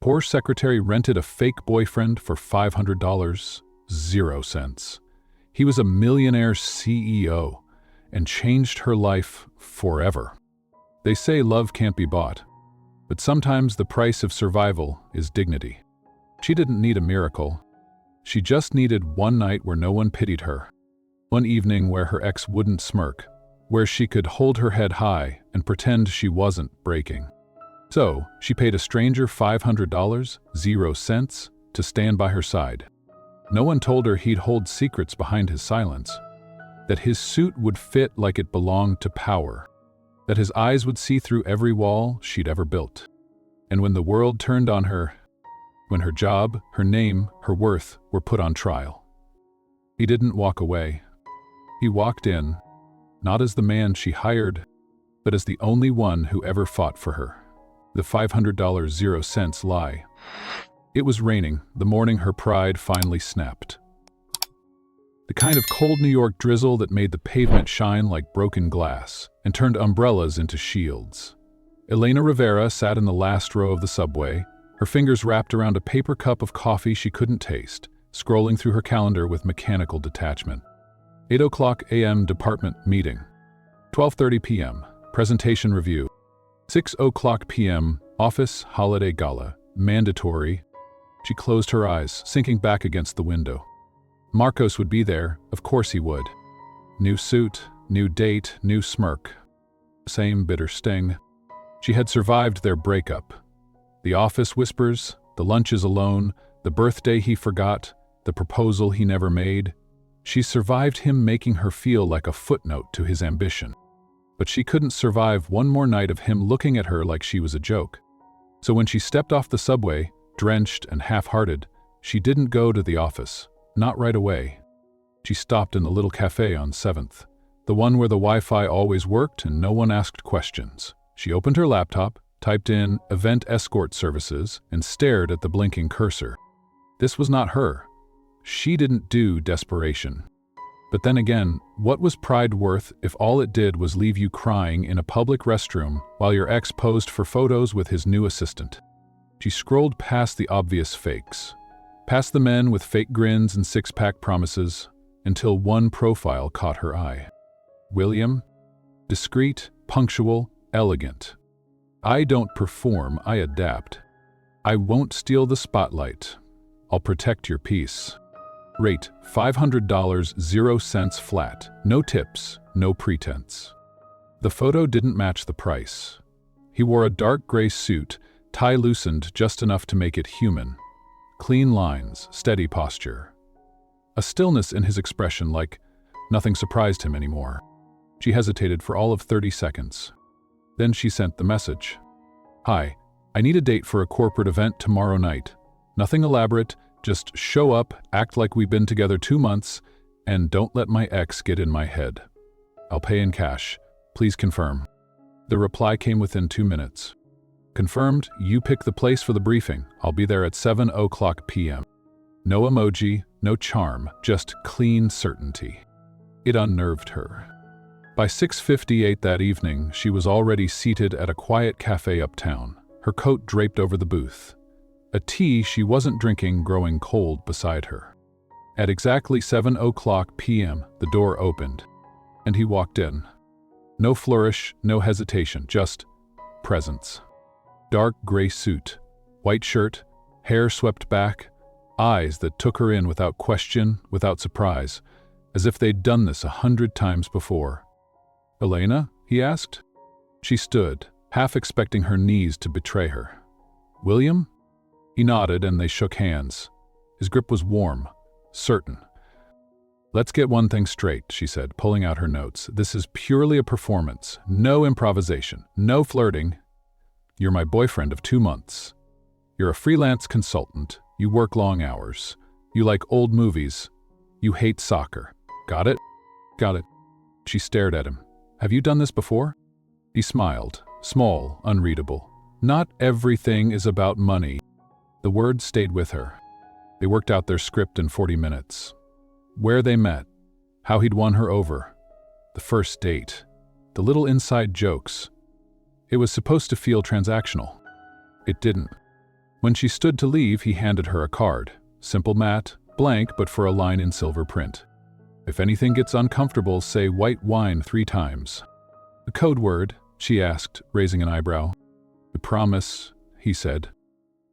Poor secretary rented a fake boyfriend for $500, 0 cents. He was a millionaire CEO and changed her life forever. They say love can't be bought, but sometimes the price of survival is dignity. She didn't need a miracle. She just needed one night where no one pitied her. One evening where her ex wouldn't smirk, where she could hold her head high and pretend she wasn't breaking. So, she paid a stranger $500, 0 cents, to stand by her side. No one told her he'd hold secrets behind his silence, that his suit would fit like it belonged to power, that his eyes would see through every wall she'd ever built. And when the world turned on her, when her job, her name, her worth were put on trial, he didn't walk away. He walked in, not as the man she hired, but as the only one who ever fought for her. The $500, 0 cents lie. It was raining, the morning her pride finally snapped. The kind of cold New York drizzle that made the pavement shine like broken glass and turned umbrellas into shields. Elena Rivera sat in the last row of the subway, her fingers wrapped around a paper cup of coffee she couldn't taste, scrolling through her calendar with mechanical detachment. 8:00 a.m. department meeting. 12:30 p.m. presentation review. 6:00 p.m. office holiday gala. Mandatory. She closed her eyes, sinking back against the window. Marcos would be there, of course he would. New suit, new date, new smirk. Same bitter sting. She had survived their breakup. The office whispers, the lunches alone, the birthday he forgot, the proposal he never made. She survived him making her feel like a footnote to his ambition. But she couldn't survive one more night of him looking at her like she was a joke. So when she stepped off the subway, drenched and half-hearted, she didn't go to the office. Not right away. She stopped in the little cafe on 7th, the one where the Wi-Fi always worked and no one asked questions. She opened her laptop, typed in event escort services, and stared at the blinking cursor. This was not her. She didn't do desperation. But then again, what was pride worth if all it did was leave you crying in a public restroom while your ex posed for photos with his new assistant? She scrolled past the obvious fakes, past the men with fake grins and six-pack promises, until one profile caught her eye. William? Discreet, punctual, elegant. I don't perform, I adapt. I won't steal the spotlight. I'll protect your peace. Rate $500, 0 cents flat. No tips, no pretense. The photo didn't match the price. He wore a dark gray suit, tie loosened just enough to make it human. Clean lines, steady posture. A stillness in his expression like nothing surprised him anymore. She hesitated for all of 30 seconds. Then she sent the message. Hi, I need a date for a corporate event tomorrow night. Nothing elaborate, just show up, act like we've been together 2 months, and don't let my ex get in my head. I'll pay in cash. Please confirm. The reply came within 2 minutes. Confirmed, you pick the place for the briefing. I'll be there at 7:00 p.m. No emoji, no charm, just clean certainty. It unnerved her. By 6:58 that evening, she was already seated at a quiet cafe uptown, her coat draped over the booth. A tea she wasn't drinking growing cold beside her. At exactly 7:00 p.m., the door opened, and he walked in. No flourish, no hesitation, just presence. Dark gray suit, white shirt, hair swept back, eyes that took her in without question, without surprise, as if they'd done this 100 times before. Elena? He asked. She stood, half expecting her knees to betray her. William? He nodded and they shook hands. His grip was warm, certain. Let's get one thing straight, she said, pulling out her notes. This is purely a performance, no improvisation, no flirting. You're my boyfriend of 2 months. You're a freelance consultant. You work long hours. You like old movies. You hate soccer. Got it? Got it. She stared at him. Have you done this before? He smiled, small, unreadable. Not everything is about money. The words stayed with her. They worked out their script in 40 minutes. Where they met, how he'd won her over, the first date, the little inside jokes. It was supposed to feel transactional. It didn't. When she stood to leave, he handed her a card. Simple matte, blank, but for a line in silver print. If anything gets uncomfortable, say white wine 3 times. The code word, she asked, raising an eyebrow. I promise, he said.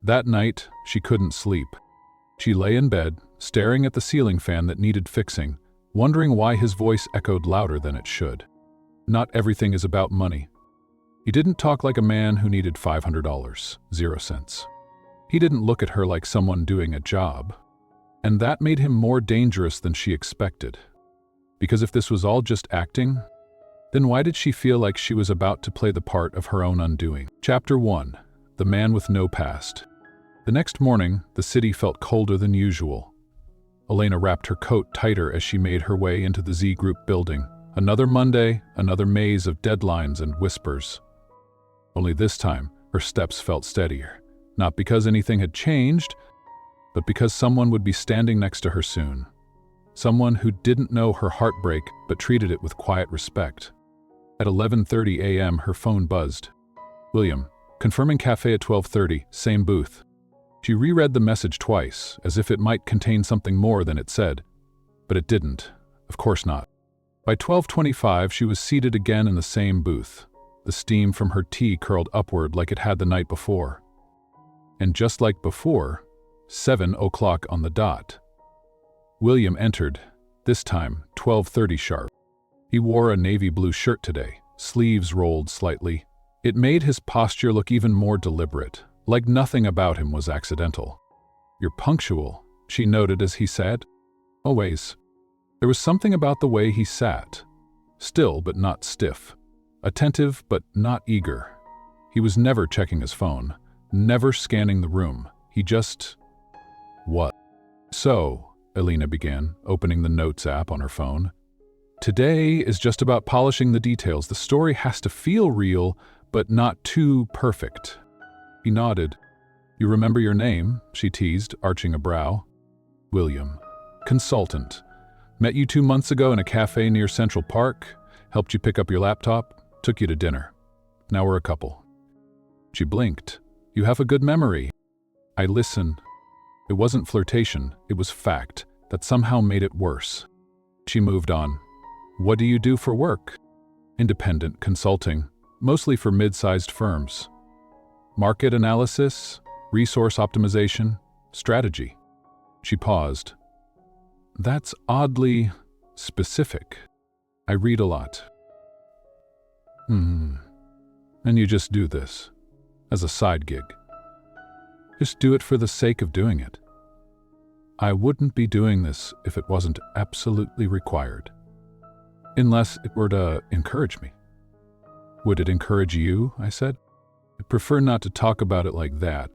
That night, she couldn't sleep. She lay in bed, staring at the ceiling fan that needed fixing, wondering why his voice echoed louder than it should. Not everything is about money. He didn't talk like a man who needed $500, 0 cents. He didn't look at her like someone doing a job. And that made him more dangerous than she expected. Because if this was all just acting, then why did she feel like she was about to play the part of her own undoing? Chapter 1. The Man with No Past. The next morning, the city felt colder than usual. Elena wrapped her coat tighter as she made her way into the Z Group building. Another Monday, another maze of deadlines and whispers. Only this time, her steps felt steadier. Not because anything had changed, but because someone would be standing next to her soon. Someone who didn't know her heartbreak but treated it with quiet respect. At 11:30 a.m., her phone buzzed. William, confirming cafe at 12:30, same booth. She reread the message twice, as if it might contain something more than it said. But it didn't. Of course not. By 12:25, she was seated again in the same booth. The steam from her tea curled upward like it had the night before. And just like before, 7 o'clock on the dot. William entered, this time 12:30 sharp. He wore a navy blue shirt today, sleeves rolled slightly. It made his posture look even more deliberate, like nothing about him was accidental. You're punctual, she noted as he said. Always. There was something about the way he sat. Still but not stiff. Attentive but not eager. He was never checking his phone, never scanning the room. He just... What? So, Elena began, opening the Notes app on her phone. Today is just about polishing the details. The story has to feel real, but not too perfect. He nodded. You remember your name? She teased, arching a brow. William. Consultant. Met you 2 months ago in a cafe near Central Park, helped you pick up your laptop, took you to dinner. Now we're a couple. She blinked. You have a good memory. I listened. It wasn't flirtation, it was fact that somehow made it worse. She moved on. What do you do for work? Independent consulting, mostly for mid-sized firms. Market analysis, resource optimization, strategy. She paused. That's oddly specific. I read a lot. And you just do this, as a side gig. Just do it for the sake of doing it. I wouldn't be doing this if it wasn't absolutely required. Unless it were to encourage me. Would it encourage you? I said. I'd prefer not to talk about it like that.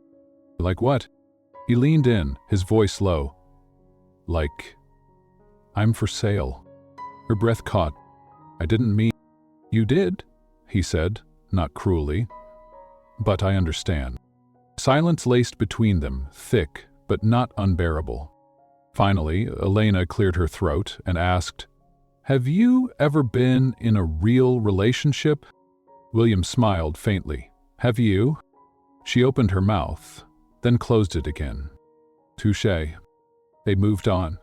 Like what? He leaned in, his voice low. Like, I'm for sale. Her breath caught. I didn't mean... You did, he said, not cruelly. But I understand. Silence laced between them, thick, but not unbearable. Finally, Elena cleared her throat and asked, Have you ever been in a real relationship? William smiled faintly. Have you? She opened her mouth, then closed it again. Touché. They moved on.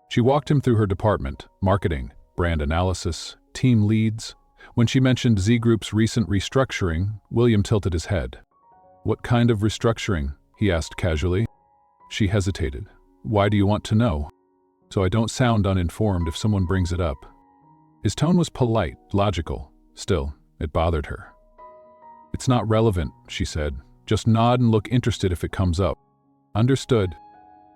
She walked him through her department, marketing, brand analysis, team leads. When she mentioned Z Group's recent restructuring, William tilted his head. What kind of restructuring? He asked casually. She hesitated. Why do you want to know? So I don't sound uninformed if someone brings it up. His tone was polite, logical. Still, it bothered her. It's not relevant, she said. Just nod and look interested if it comes up. Understood.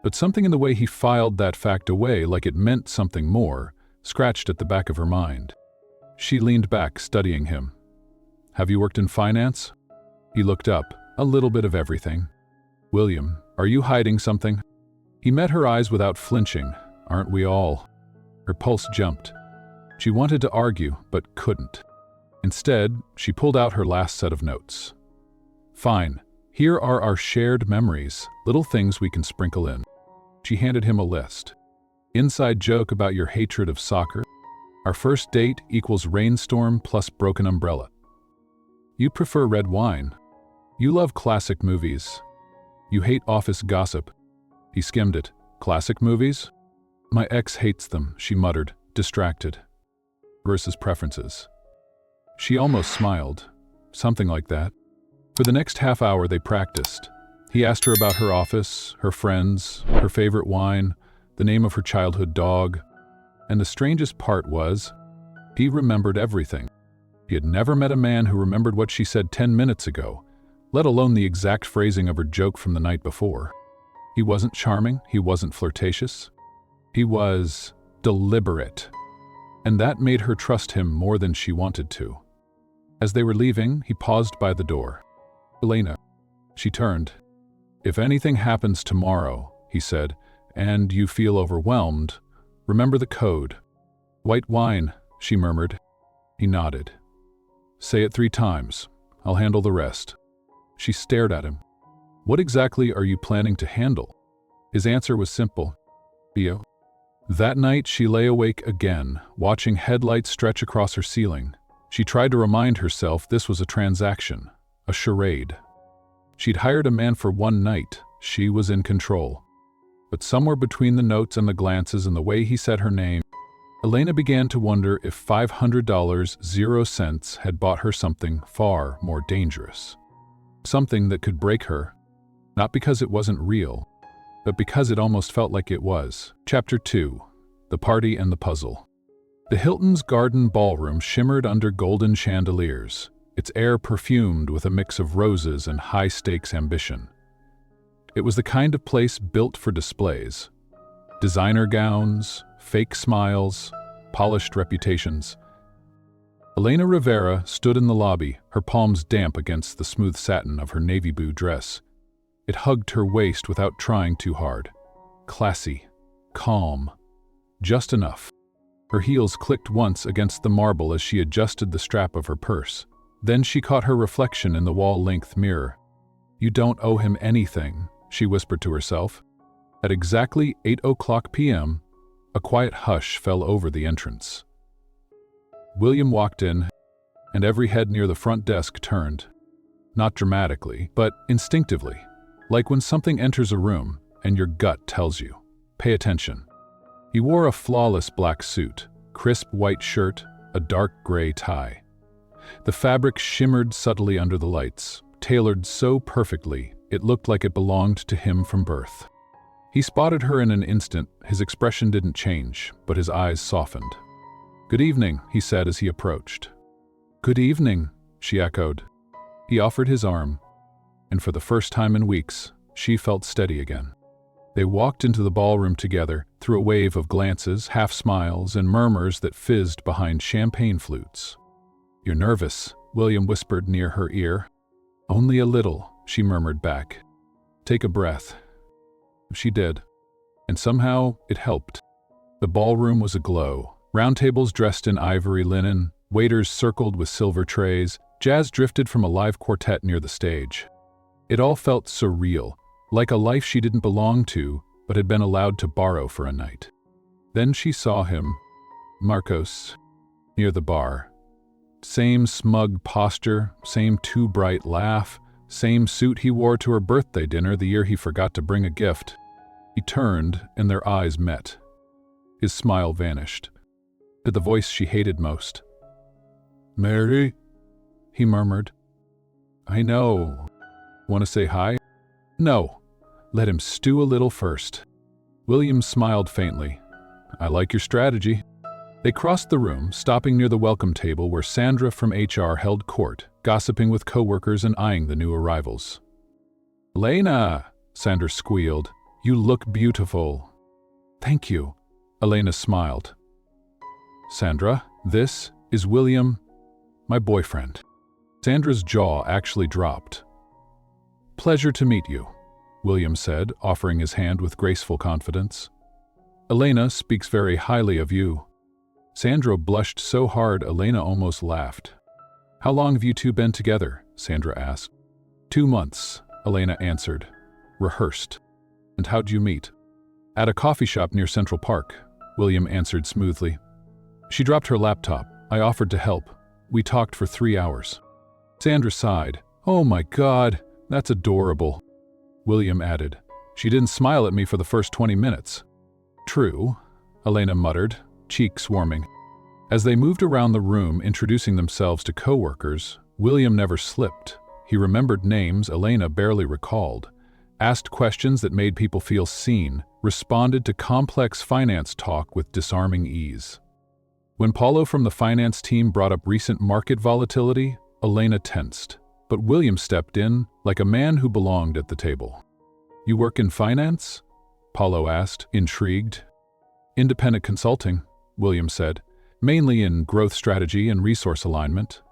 But something in the way he filed that fact away like it meant something more, scratched at the back of her mind. She leaned back, studying him. Have you worked in finance? He looked up. A little bit of everything. William, are you hiding something? He met her eyes without flinching. Aren't we all? Her pulse jumped. She wanted to argue, but couldn't. Instead, she pulled out her last set of notes. Fine. Here are our shared memories, little things we can sprinkle in. She handed him a list. Inside joke about your hatred of soccer. Our first date equals rainstorm plus broken umbrella. You prefer red wine. You love classic movies. You hate office gossip. He skimmed it. Classic movies? My ex hates them, she muttered, distracted. Versus preferences. She almost smiled. Something like that. For the next half hour they practiced. He asked her about her office, her friends, her favorite wine, the name of her childhood dog. And the strangest part was, he remembered everything. He had never met a man who remembered what she said 10 minutes ago, let alone the exact phrasing of her joke from the night before. He wasn't charming, he wasn't flirtatious. He was deliberate. And that made her trust him more than she wanted to. As they were leaving, he paused by the door. Elena. She turned. If anything happens tomorrow, he said, and you feel overwhelmed, remember the code. White wine, she murmured. He nodded. Say it 3 times. I'll handle the rest. She stared at him. What exactly are you planning to handle? His answer was simple. Bio. That night she lay awake again, watching headlights stretch across her ceiling. She tried to remind herself this was a transaction, a charade. She'd hired a man for 1 night. She was in control. But somewhere between the notes and the glances and the way he said her name, Elena began to wonder if $500 0 cents had bought her something far more dangerous. Something that could break her, not because it wasn't real, but because it almost felt like it was. Chapter 2. The Party and the Puzzle. The Hilton's garden ballroom shimmered under golden chandeliers, its air perfumed with a mix of roses and high-stakes ambition. It was the kind of place built for displays. Designer gowns, fake smiles, polished reputations. Elena Rivera stood in the lobby, her palms damp against the smooth satin of her navy blue dress. It hugged her waist without trying too hard. Classy, calm, just enough. Her heels clicked once against the marble as she adjusted the strap of her purse. Then she caught her reflection in the wall-length mirror. You don't owe him anything, she whispered to herself. At exactly 8:00 p.m., a quiet hush fell over the entrance. William walked in, and every head near the front desk turned. Not dramatically, but instinctively, like when something enters a room and your gut tells you, pay attention. He wore a flawless black suit, crisp white shirt, a dark gray tie. The fabric shimmered subtly under the lights, tailored so perfectly it looked like it belonged to him from birth. He spotted her in an instant. His expression didn't change, but his eyes softened. Good evening, he said as he approached. Good evening, she echoed. He offered his arm, and for the first time in weeks, she felt steady again. They walked into the ballroom together, through a wave of glances, half-smiles, and murmurs that fizzed behind champagne flutes. You're nervous, William whispered near her ear. Only a little, she murmured back. Take a breath. She did, and somehow it helped. The ballroom was aglow. Round tables dressed in ivory linen, waiters circled with silver trays, jazz drifted from a live quartet near the stage. It all felt surreal, like a life she didn't belong to, but had been allowed to borrow for a night. Then she saw him, Marcos, near the bar. Same smug posture, same too bright laugh, same suit he wore to her birthday dinner the year he forgot to bring a gift. He turned, and their eyes met. His smile vanished. To the voice she hated most. Mary? He murmured. I know. Want to say hi? No. Let him stew a little first. William smiled faintly. I like your strategy. They crossed the room, stopping near the welcome table where Sandra from HR held court, gossiping with coworkers and eyeing the new arrivals. Elena, Sandra squealed. You look beautiful. Thank you, Elena smiled. Sandra, this is William, my boyfriend. Sandra's jaw actually dropped. Pleasure to meet you, William said, offering his hand with graceful confidence. Elena speaks very highly of you. Sandra blushed so hard Elena almost laughed. How long have you two been together? Sandra asked. 2 months, Elena answered. Rehearsed. And how'd you meet? At a coffee shop near Central Park, William answered smoothly. She dropped her laptop. I offered to help. We talked for 3 hours. Sandra sighed. Oh my God, that's adorable. William added. She didn't smile at me for the first 20 minutes. True, Elena muttered, cheeks warming. As they moved around the room introducing themselves to coworkers, William never slipped. He remembered names Elena barely recalled, asked questions that made people feel seen, responded to complex finance talk with disarming ease. When Paulo from the finance team brought up recent market volatility, Elena tensed, but William stepped in like a man who belonged at the table. "You work in finance?" Paulo asked, intrigued. "Independent consulting," William said, "mainly in growth strategy and resource alignment."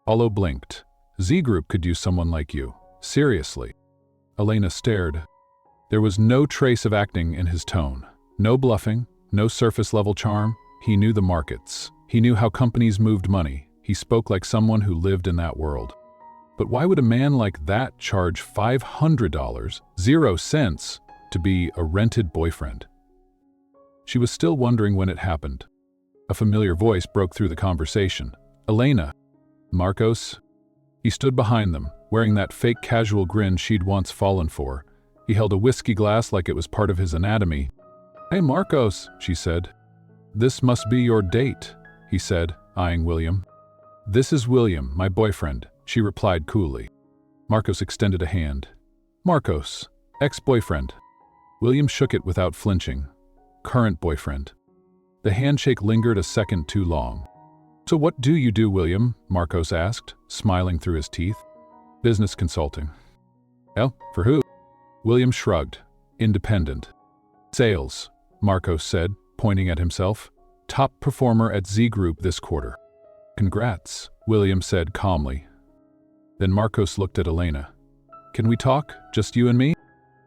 Paulo blinked. "Z Group could use someone like you. Seriously." Elena stared. There was no trace of acting in his tone. No bluffing, no surface-level charm. He knew the markets. He knew how companies moved money. He spoke like someone who lived in that world. But why would a man like that charge $500, 0 cents, to be a rented boyfriend? She was still wondering when it happened. A familiar voice broke through the conversation. "Elena." "Marcos?" He stood behind them, wearing that fake casual grin she'd once fallen for. He held a whiskey glass like it was part of his anatomy. "Hey, Marcos," she said. "This must be your date," he said, eyeing William. "This is William, my boyfriend," she replied coolly. Marcos extended a hand. "Marcos, ex-boyfriend." William shook it without flinching. "Current boyfriend." The handshake lingered a second too long. "So what do you do, William?" Marcos asked, smiling through his teeth. "Business consulting." "Oh, for who?" William shrugged. "Independent." "Sales," Marcos said, pointing at himself. "Top performer at Z Group this quarter." "Congrats," William said calmly. Then Marcos looked at Elena. "Can we talk, just you and me?"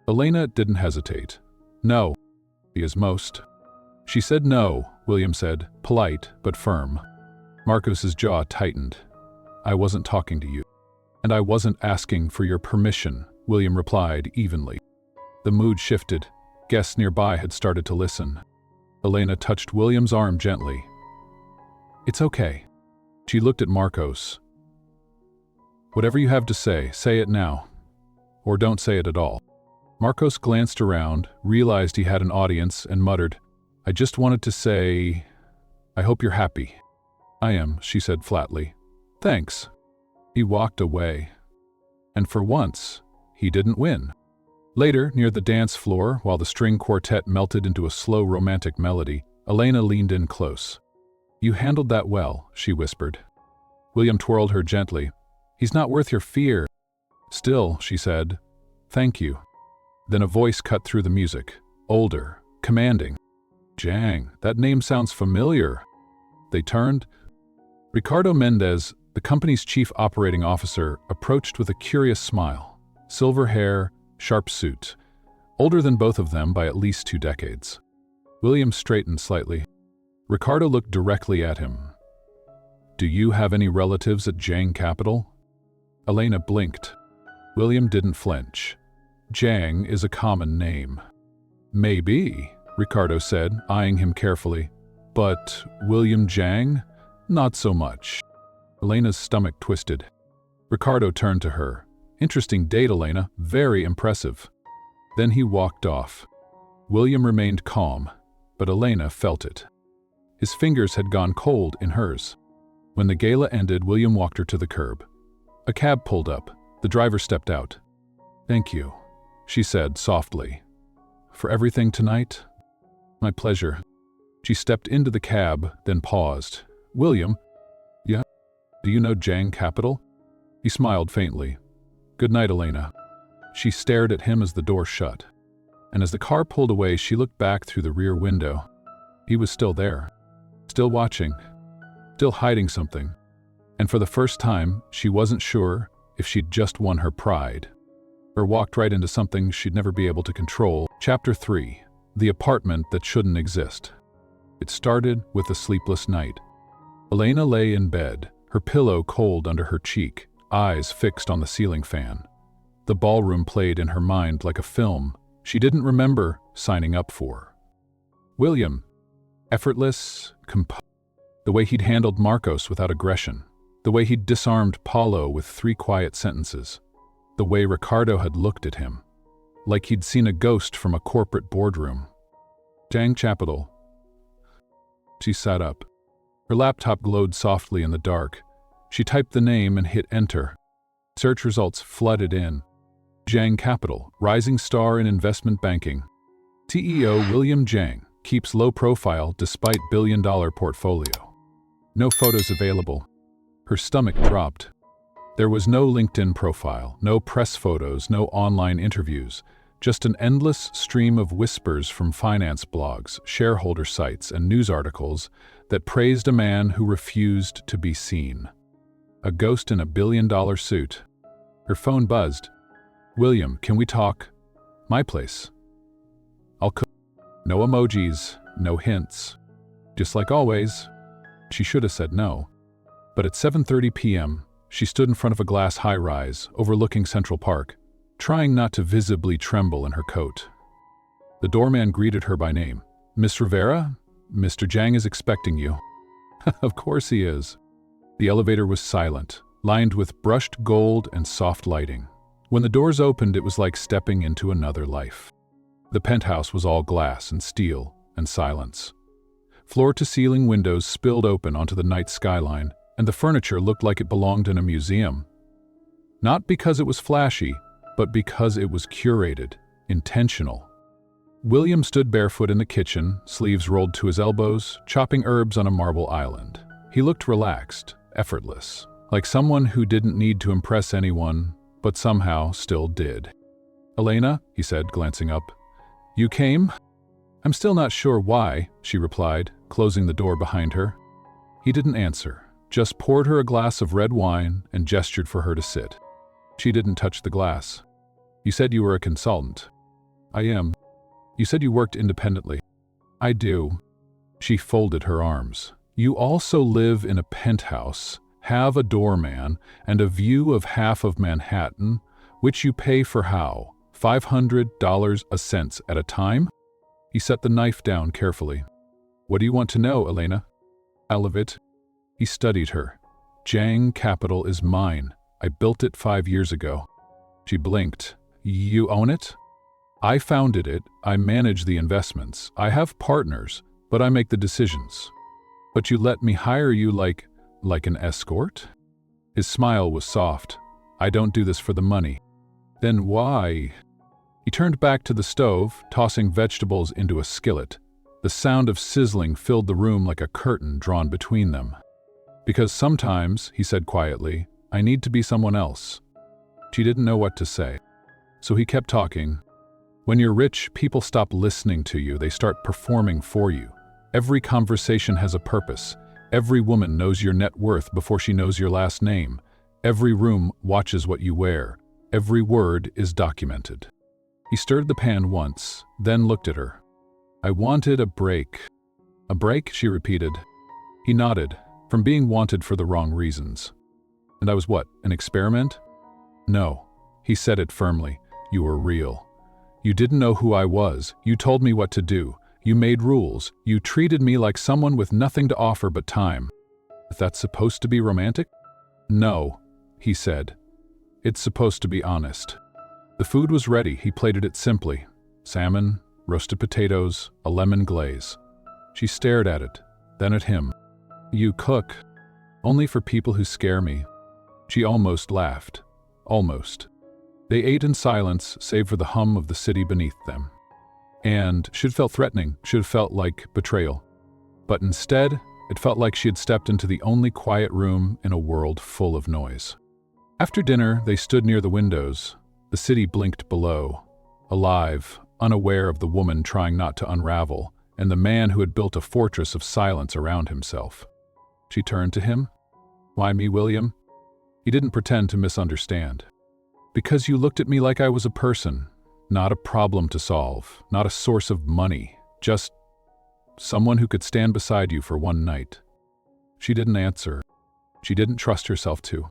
Elena didn't hesitate. "No," be as most. She said no, William said, polite but firm. Marcos's jaw tightened. "I wasn't talking to you. And I wasn't asking for your permission," William replied evenly. The mood shifted. Guests nearby had started to listen. Elena touched William's arm gently. "It's okay." She looked at Marcos. "Whatever you have to say it now. Or don't say it at all." Marcos glanced around, realized he had an audience, and muttered, "I just wanted to say, I hope you're happy." "I am," she said flatly. "Thanks." He walked away. And for once, he didn't win. Later, near the dance floor, while the string quartet melted into a slow romantic melody, Elena leaned in close. "You handled that well," she whispered. William twirled her gently. "He's not worth your fear." "Still," she said, "thank you." Then a voice cut through the music, older, commanding. "Jang, that name sounds familiar." They turned. Ricardo Mendez, the company's chief operating officer, approached with a curious smile. Silver hair, sharp suit. Older than both of them by at least 2 decades. William straightened slightly. Ricardo looked directly at him. "Do you have any relatives at Jang Capital?" Elena blinked. William didn't flinch. "Jang is a common name." "Maybe," Ricardo said, eyeing him carefully. "But William Jang? Not so much." Elena's stomach twisted. Ricardo turned to her. "Interesting date, Elena. Very impressive." Then he walked off. William remained calm, but Elena felt it. His fingers had gone cold in hers. When the gala ended, William walked her to the curb. A cab pulled up. The driver stepped out. "Thank you," she said softly. "For everything tonight?" "My pleasure." She stepped into the cab, then paused. "William?" "Yeah? Do you know Jang Capital?" He smiled faintly. "Good night, Elena." She stared at him as the door shut. And as the car pulled away, she looked back through the rear window. He was still there. Still watching. Still hiding something. And for the first time, she wasn't sure if she'd just won her pride, or walked right into something she'd never be able to control. Chapter 3. The apartment that shouldn't exist. It started with a sleepless night. Elena lay in bed, her pillow cold under her cheek, eyes fixed on the ceiling fan. The ballroom played in her mind like a film she didn't remember signing up for. William. Effortless, composed. The way he'd handled Marcos without aggression. The way he'd disarmed Paulo with 3 quiet sentences. The way Ricardo had looked at him. like he'd seen a ghost from a corporate boardroom. Jang Capital. She sat up. Her laptop glowed softly in the dark. She typed the name and hit enter. Search results flooded in. Jang Capital, rising star in investment banking. CEO William Jang keeps low profile despite billion-dollar portfolio. No photos available. Her stomach dropped. There was no LinkedIn profile, no press photos, no online interviews, just an endless stream of whispers from finance blogs, shareholder sites, and news articles that praised a man who refused to be seen. A ghost in a billion-dollar suit. Her phone buzzed. "William, can we talk? My place. I'll cook." No emojis, no hints. Just like always, she should have said no. But at 7:30 p.m., she stood in front of a glass high-rise overlooking Central Park, trying not to visibly tremble in her coat. The doorman greeted her by name. "Miss Rivera? Mr. Jang is expecting you." Of course he is. The elevator was silent, lined with brushed gold and soft lighting. When the doors opened, it was like stepping into another life. The penthouse was all glass and steel and silence. Floor-to-ceiling windows spilled open onto the night skyline, and the furniture looked like it belonged in a museum. Not because it was flashy, but because it was curated, intentional. William stood barefoot in the kitchen, sleeves rolled to his elbows, chopping herbs on a marble island. He looked relaxed, effortless, like someone who didn't need to impress anyone, but somehow still did. "Elena," he said, glancing up. "You came?" "I'm still not sure why," she replied, closing the door behind her. He didn't answer, just poured her a glass of red wine and gestured for her to sit. She didn't touch the glass. "You said you were a consultant." "I am." "You said you worked independently." "I do." She folded her arms. "You also live in a penthouse, have a doorman, and a view of half of Manhattan, which you pay for how? $500 a cent at a time?" He set the knife down carefully. "What do you want to know, Elena?" "All of it." He studied her. "Jang Capital is mine. I built it 5 years ago." She blinked. "You own it?" "I founded it. I manage the investments. I have partners, but I make the decisions." "But you let me hire you like an escort?" His smile was soft. "I don't do this for the money." "Then why?" He turned back to the stove, tossing vegetables into a skillet. The sound of sizzling filled the room like a curtain drawn between them. "Because sometimes," he said quietly, "I need to be someone else." She didn't know what to say. So he kept talking. "When you're rich, people stop listening to you. They start performing for you. Every conversation has a purpose. Every woman knows your net worth before she knows your last name. Every room watches what you wear. Every word is documented." He stirred the pan once, then looked at her. "I wanted a break." "A break?" she repeated. He nodded, "From being wanted for the wrong reasons." "And I was what, an experiment?" "No." He said it firmly. "You were real. You didn't know who I was. You told me what to do. You made rules. You treated me like someone with nothing to offer but time." "That's supposed to be romantic?" "No," he said. "It's supposed to be honest." The food was ready. He plated it simply. Salmon, roasted potatoes, a lemon glaze. She stared at it, then at him. "You cook?" "Only for people who scare me." She almost laughed. Almost. They ate in silence, save for the hum of the city beneath them. And should have felt threatening, should have felt like betrayal. But instead, it felt like she had stepped into the only quiet room in a world full of noise. After dinner, they stood near the windows. The city blinked below, alive, unaware of the woman trying not to unravel, and the man who had built a fortress of silence around himself. She turned to him. "Why me, William?" He didn't pretend to misunderstand. "Because you looked at me like I was a person, not a problem to solve, not a source of money, just someone who could stand beside you for one night." She didn't answer. She didn't trust herself to.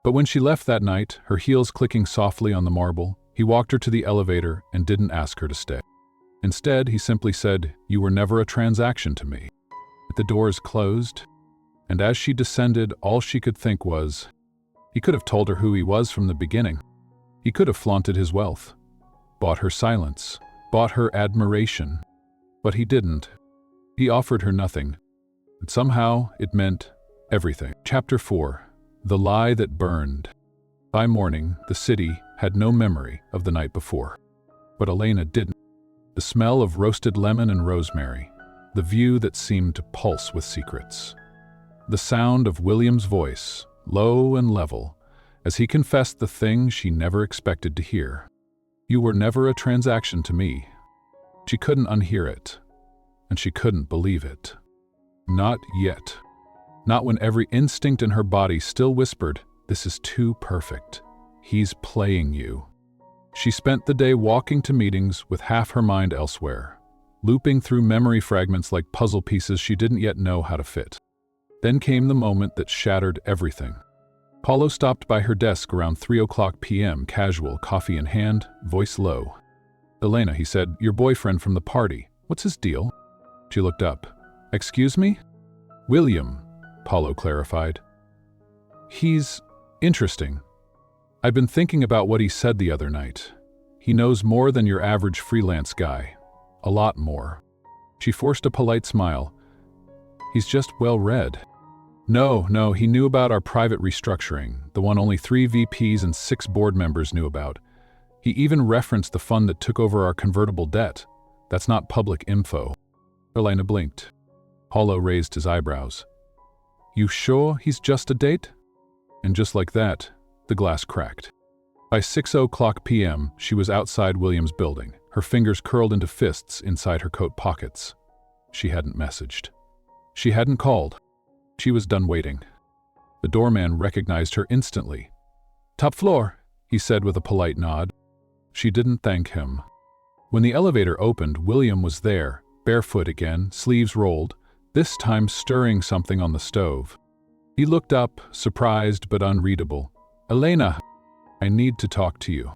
But when she left that night, her heels clicking softly on the marble, he walked her to the elevator and didn't ask her to stay. Instead, he simply said, "You were never a transaction to me." The doors closed, and as she descended, all she could think was, he could have told her who he was from the beginning. He could have flaunted his wealth. bought her silence, bought her admiration. But he didn't. He offered her nothing. But somehow it meant everything. Chapter 4. The Lie That Burned. By morning, the city had no memory of the night before. But Elena didn't. The smell of roasted lemon and rosemary, the view that seemed to pulse with secrets. The sound of William's voice, low and level, as he confessed the thing she never expected to hear. You were never a transaction to me. She couldn't unhear it, and she couldn't believe it. Not yet. Not when every instinct in her body still whispered, "This is too perfect. He's playing you." She spent the day walking to meetings with half her mind elsewhere, looping through memory fragments like puzzle pieces she didn't yet know how to fit. Then came the moment that shattered everything. Paulo stopped by her desk around 3:00 p.m., casual, coffee in hand, voice low. "Elena," he said, "your boyfriend from the party. What's his deal?" She looked up. "Excuse me?" "William," Paulo clarified. "He's interesting. I've been thinking about what he said the other night. He knows more than your average freelance guy. A lot more." She forced a polite smile. "He's just well-read." No, he knew about our private restructuring, the one only 3 VPs and 6 board members knew about. He even referenced the fund that took over our convertible debt. That's not public info. Elena blinked. Paulo raised his eyebrows. "You sure he's just a date?" And just like that, the glass cracked. By 6:00 p.m., she was outside William's building, her fingers curled into fists inside her coat pockets. She hadn't messaged. She hadn't called. She was done waiting. The doorman recognized her instantly. "Top floor," he said with a polite nod. She didn't thank him. When the elevator opened, William was there, barefoot again, sleeves rolled, this time stirring something on the stove. He looked up, surprised but unreadable. "Elena, I need to talk to you."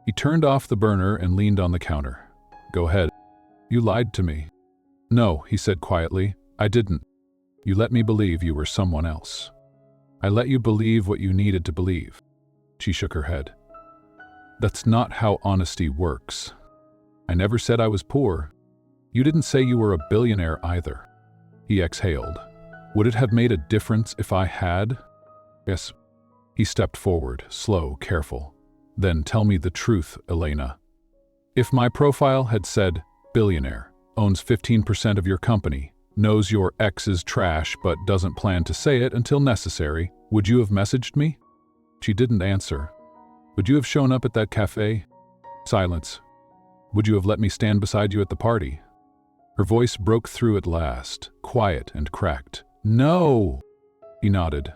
He turned off the burner and leaned on the counter. "Go ahead." "You lied to me." "No," he said quietly, "I didn't. You let me believe you were someone else. I let you believe what you needed to believe." She shook her head. "That's not how honesty works. I never said I was poor. You didn't say you were a billionaire either." He exhaled. "Would it have made a difference if I had?" "Yes." He stepped forward, slow, careful. "Then tell me the truth, Elena. If my profile had said, billionaire, owns 15% of your company, knows your ex is trash but doesn't plan to say it until necessary, would you have messaged me?" She didn't answer. "Would you have shown up at that cafe?" Silence. "Would you have let me stand beside you at the party?" Her voice broke through at last, quiet and cracked. "No!" He nodded.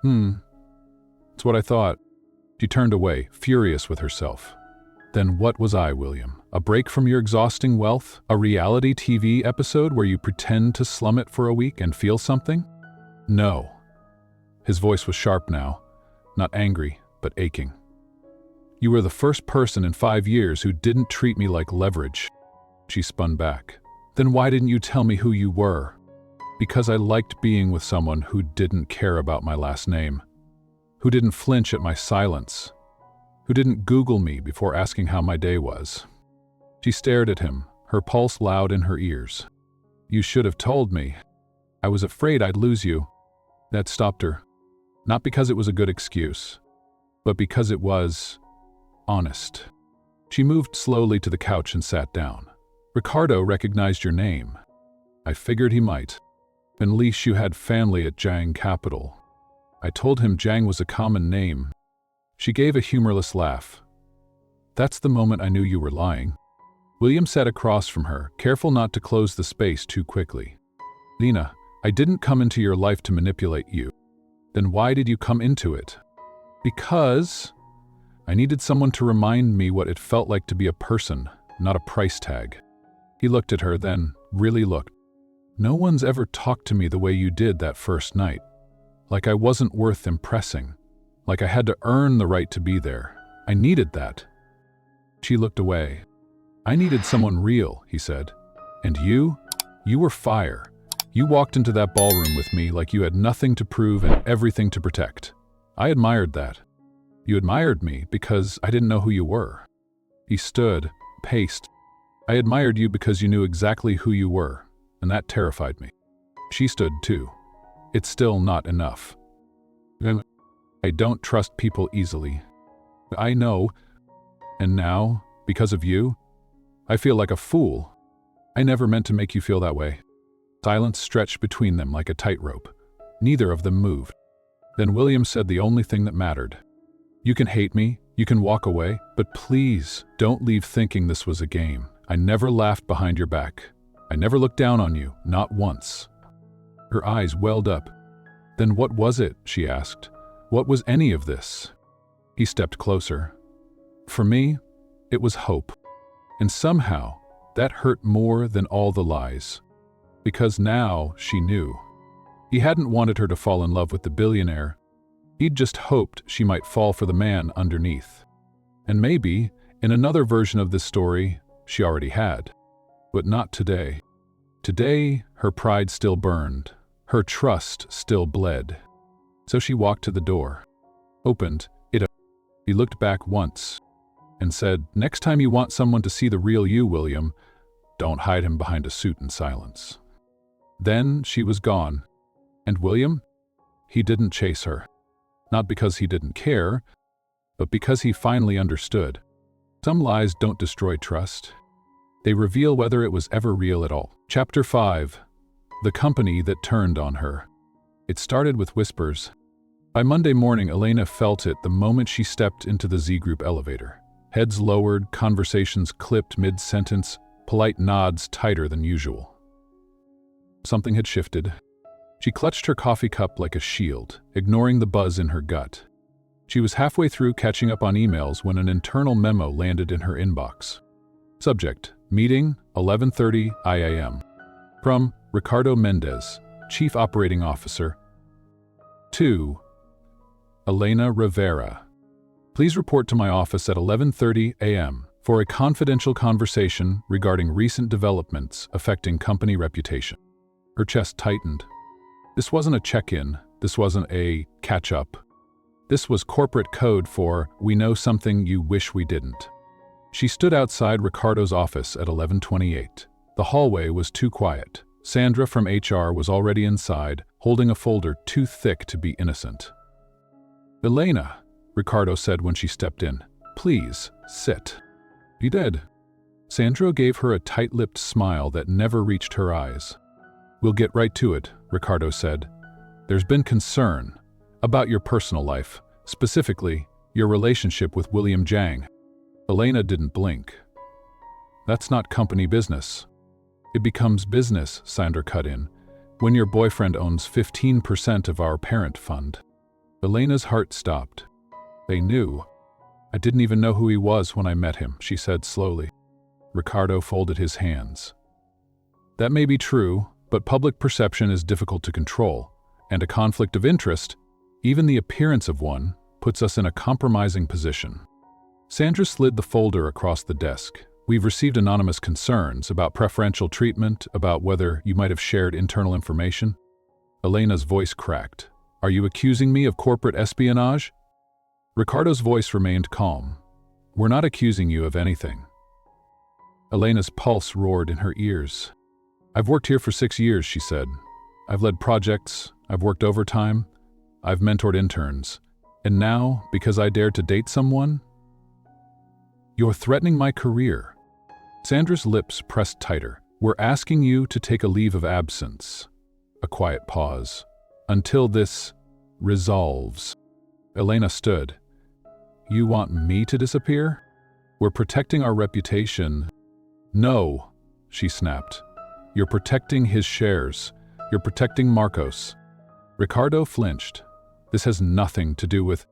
It's what I thought." She turned away, furious with herself. "Then what was I, William? A break from your exhausting wealth? A reality TV episode where you pretend to slum it for a week and feel something?" "No." His voice was sharp now, not angry, but aching. "You were the first person in 5 years who didn't treat me like leverage." She spun back. "Then why didn't you tell me who you were?" "Because I liked being with someone who didn't care about my last name, who didn't flinch at my silence, who didn't Google me before asking how my day was." She stared at him, her pulse loud in her ears. "You should have told me. I was afraid I'd lose you." That stopped her. Not because it was a good excuse, but because it was honest. She moved slowly to the couch and sat down. "Ricardo recognized your name." "I figured he might. At least you had family at Jiang Capital." "I told him Jiang was a common name." She gave a humorless laugh. "That's the moment I knew you were lying." William sat across from her, careful not to close the space too quickly. "Lena, I didn't come into your life to manipulate you." "Then why did you come into it?" "Because I needed someone to remind me what it felt like to be a person, not a price tag." He looked at her, then really looked. "No one's ever talked to me the way you did that first night. Like I wasn't worth impressing. Like I had to earn the right to be there. I needed that." She looked away. "I needed someone real," he said. "And you were fire. You walked into that ballroom with me like you had nothing to prove and everything to protect. I admired that. You admired me because I didn't know who you were." He stood, paced. I admired you because you knew exactly who you were, and that terrified me. She stood too. It's still not enough. I don't trust people easily. I know. And now, because of you, I feel like a fool. I never meant to make you feel that way. Silence stretched between them like a tightrope. Neither of them moved. Then William said the only thing that mattered. You can hate me, you can walk away, but please don't leave thinking this was a game. I never laughed behind your back. I never looked down on you, not once. Her eyes welled up. Then what was it? She asked. What was any of this? He stepped closer. For me, it was hope. And somehow, that hurt more than all the lies. Because now she knew. He hadn't wanted her to fall in love with the billionaire. He'd just hoped she might fall for the man underneath. And maybe, in another version of this story, she already had. But not today. Today, her pride still burned. Her trust still bled. So she walked to the door. Opened it. He looked back once and said, "Next time you want someone to see the real you, William, don't hide him behind a suit in silence." Then she was gone. And William? He didn't chase her. Not because he didn't care, but because he finally understood. Some lies don't destroy trust. They reveal whether it was ever real at all. Chapter 5. The company that turned on her. It started with whispers. By Monday morning, Elena felt it the moment she stepped into the Z Group elevator. Heads lowered, conversations clipped mid-sentence, polite nods tighter than usual. Something had shifted. She clutched her coffee cup like a shield, ignoring the buzz in her gut. She was halfway through catching up on emails when an internal memo landed in her inbox. Subject: Meeting, 11:30 IAM. From Ricardo Mendez, Chief Operating Officer. To Elena Rivera. Please report to my office at 11:30 a.m. for a confidential conversation regarding recent developments affecting company reputation. Her chest tightened. This wasn't a check-in. This wasn't a catch-up. This was corporate code for, we know something you wish we didn't. She stood outside Ricardo's office at 11:28. The hallway was too quiet. Sandra from HR was already inside, holding a folder too thick to be innocent. Elena, Ricardo said when she stepped in, please, sit. He did. Sandra gave her a tight-lipped smile that never reached her eyes. We'll get right to it, Ricardo said. There's been concern about your personal life, specifically your relationship with William Jiang. Elena didn't blink. That's not company business. It becomes business, Sandra cut in, when your boyfriend owns 15% of our parent fund. Elena's heart stopped. They knew. I didn't even know who he was when I met him, she said slowly. Ricardo folded his hands. That may be true, but public perception is difficult to control, and a conflict of interest, even the appearance of one, puts us in a compromising position. Sandra slid the folder across the desk. We've received anonymous concerns about preferential treatment, about whether you might have shared internal information. Elena's voice cracked. Are you accusing me of corporate espionage? Ricardo's voice remained calm. We're not accusing you of anything. Elena's pulse roared in her ears. I've worked here for 6 years, she said. I've led projects, I've worked overtime, I've mentored interns. And now, because I dared to date someone? You're threatening my career. Sandra's lips pressed tighter. We're asking you to take a leave of absence. A quiet pause. Until this resolves. Elena stood. You want me to disappear? We're protecting our reputation. No, she snapped. You're protecting his shares. You're protecting Marcos. Ricardo flinched. This has nothing to do with...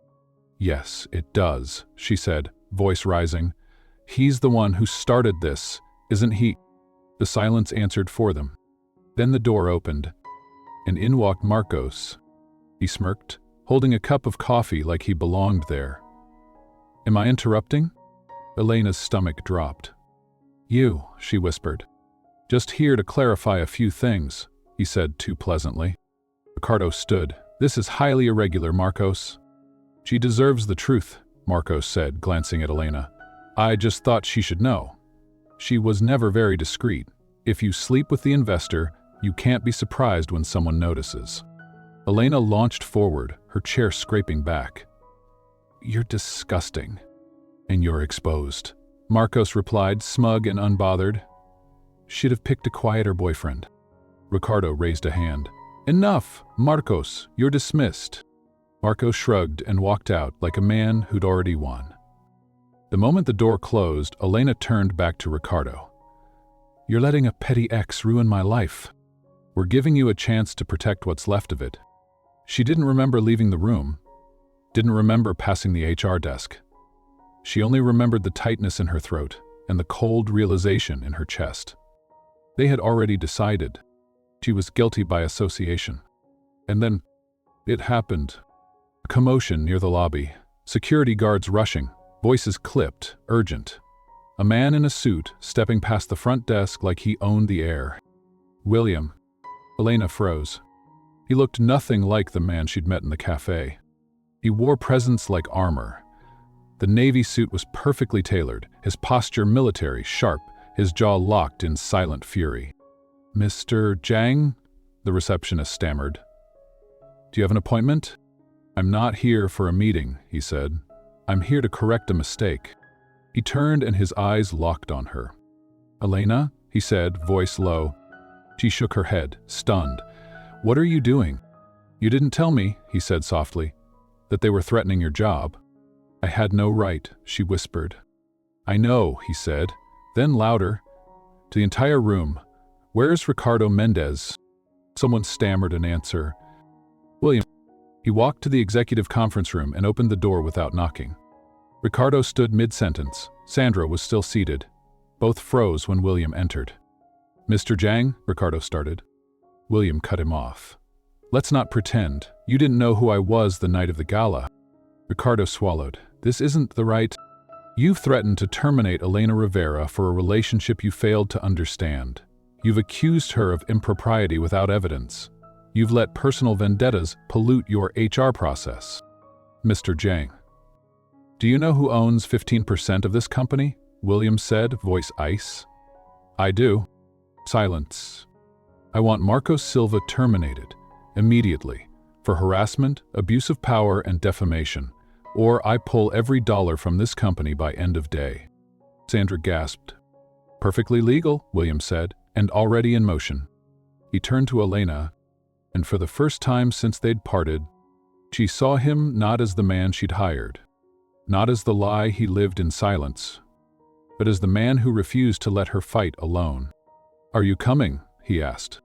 Yes, it does, she said, voice rising. He's the one who started this, isn't he? The silence answered for them. Then the door opened, and in walked Marcos. He smirked, holding a cup of coffee like he belonged there. Am I interrupting? Elena's stomach dropped. You, she whispered. Just here to clarify a few things, he said too pleasantly. Ricardo stood. This is highly irregular, Marcos. She deserves the truth, Marcos said, glancing at Elena. I just thought she should know. She was never very discreet. If you sleep with the investor, you can't be surprised when someone notices. Elena launched forward, her chair scraping back. You're disgusting. And you're exposed. Marcos replied, smug and unbothered. She'd have picked a quieter boyfriend. Ricardo raised a hand. Enough, Marcos, you're dismissed. Marcos shrugged and walked out like a man who'd already won. The moment the door closed, Elena turned back to Ricardo. You're letting a petty ex ruin my life. We're giving you a chance to protect what's left of it. She didn't remember leaving the room, didn't remember passing the HR desk. She only remembered the tightness in her throat and the cold realization in her chest. They had already decided. She was guilty by association. And then it happened. A commotion near the lobby. Security guards rushing, voices clipped, urgent. A man in a suit stepping past the front desk like he owned the air. William. Elena froze. He looked nothing like the man she'd met in the cafe. He wore presence like armor. The navy suit was perfectly tailored, his posture military, sharp, his jaw locked in silent fury. Mr. Zhang? The receptionist stammered. Do you have an appointment? I'm not here for a meeting, he said. I'm here to correct a mistake. He turned and his eyes locked on her. Elena? He said, voice low. She shook her head, stunned. What are you doing? You didn't tell me, he said softly, that they were threatening your job. I had no right, she whispered. I know, he said, then louder, to the entire room. Where's Ricardo Mendez? Someone stammered an answer. William. He walked to the executive conference room and opened the door without knocking. Ricardo stood mid-sentence. Sandra was still seated. Both froze when William entered. Mr. Zhang, Ricardo started. William cut him off. Let's not pretend. You didn't know who I was the night of the gala. Ricardo swallowed. This isn't the right... You've threatened to terminate Elena Rivera for a relationship you failed to understand. You've accused her of impropriety without evidence. You've let personal vendettas pollute your HR process. Mr. Zhang. Do you know who owns 15% of this company? William said, voice ice. I do. Silence. I want Marcos Silva terminated, immediately, for harassment, abuse of power, and defamation, or I pull every dollar from this company by end of day. Sandra gasped. Perfectly legal, William said, and already in motion. He turned to Elena, and for the first time since they'd parted, she saw him not as the man she'd hired, not as the lie he lived in silence, but as the man who refused to let her fight alone. Are you coming? He asked.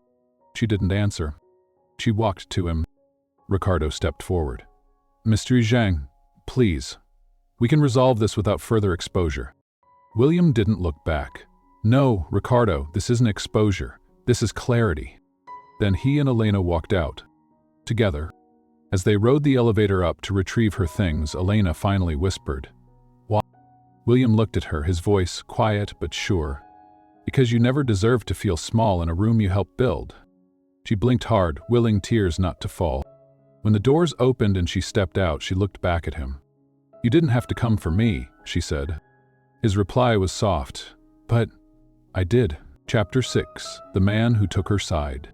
She didn't answer. She walked to him. Ricardo stepped forward. Mr. Zhang, please. We can resolve this without further exposure. William didn't look back. No, Ricardo, this isn't exposure. This is clarity. Then he and Elena walked out. Together. As they rode the elevator up to retrieve her things, Elena finally whispered, Why? William looked at her, his voice quiet but sure. Because you never deserved to feel small in a room you helped build. She blinked hard, willing tears not to fall. When the doors opened and she stepped out, she looked back at him. You didn't have to come for me, she said. His reply was soft. But I did. Chapter 6. The Man Who Took Her Side.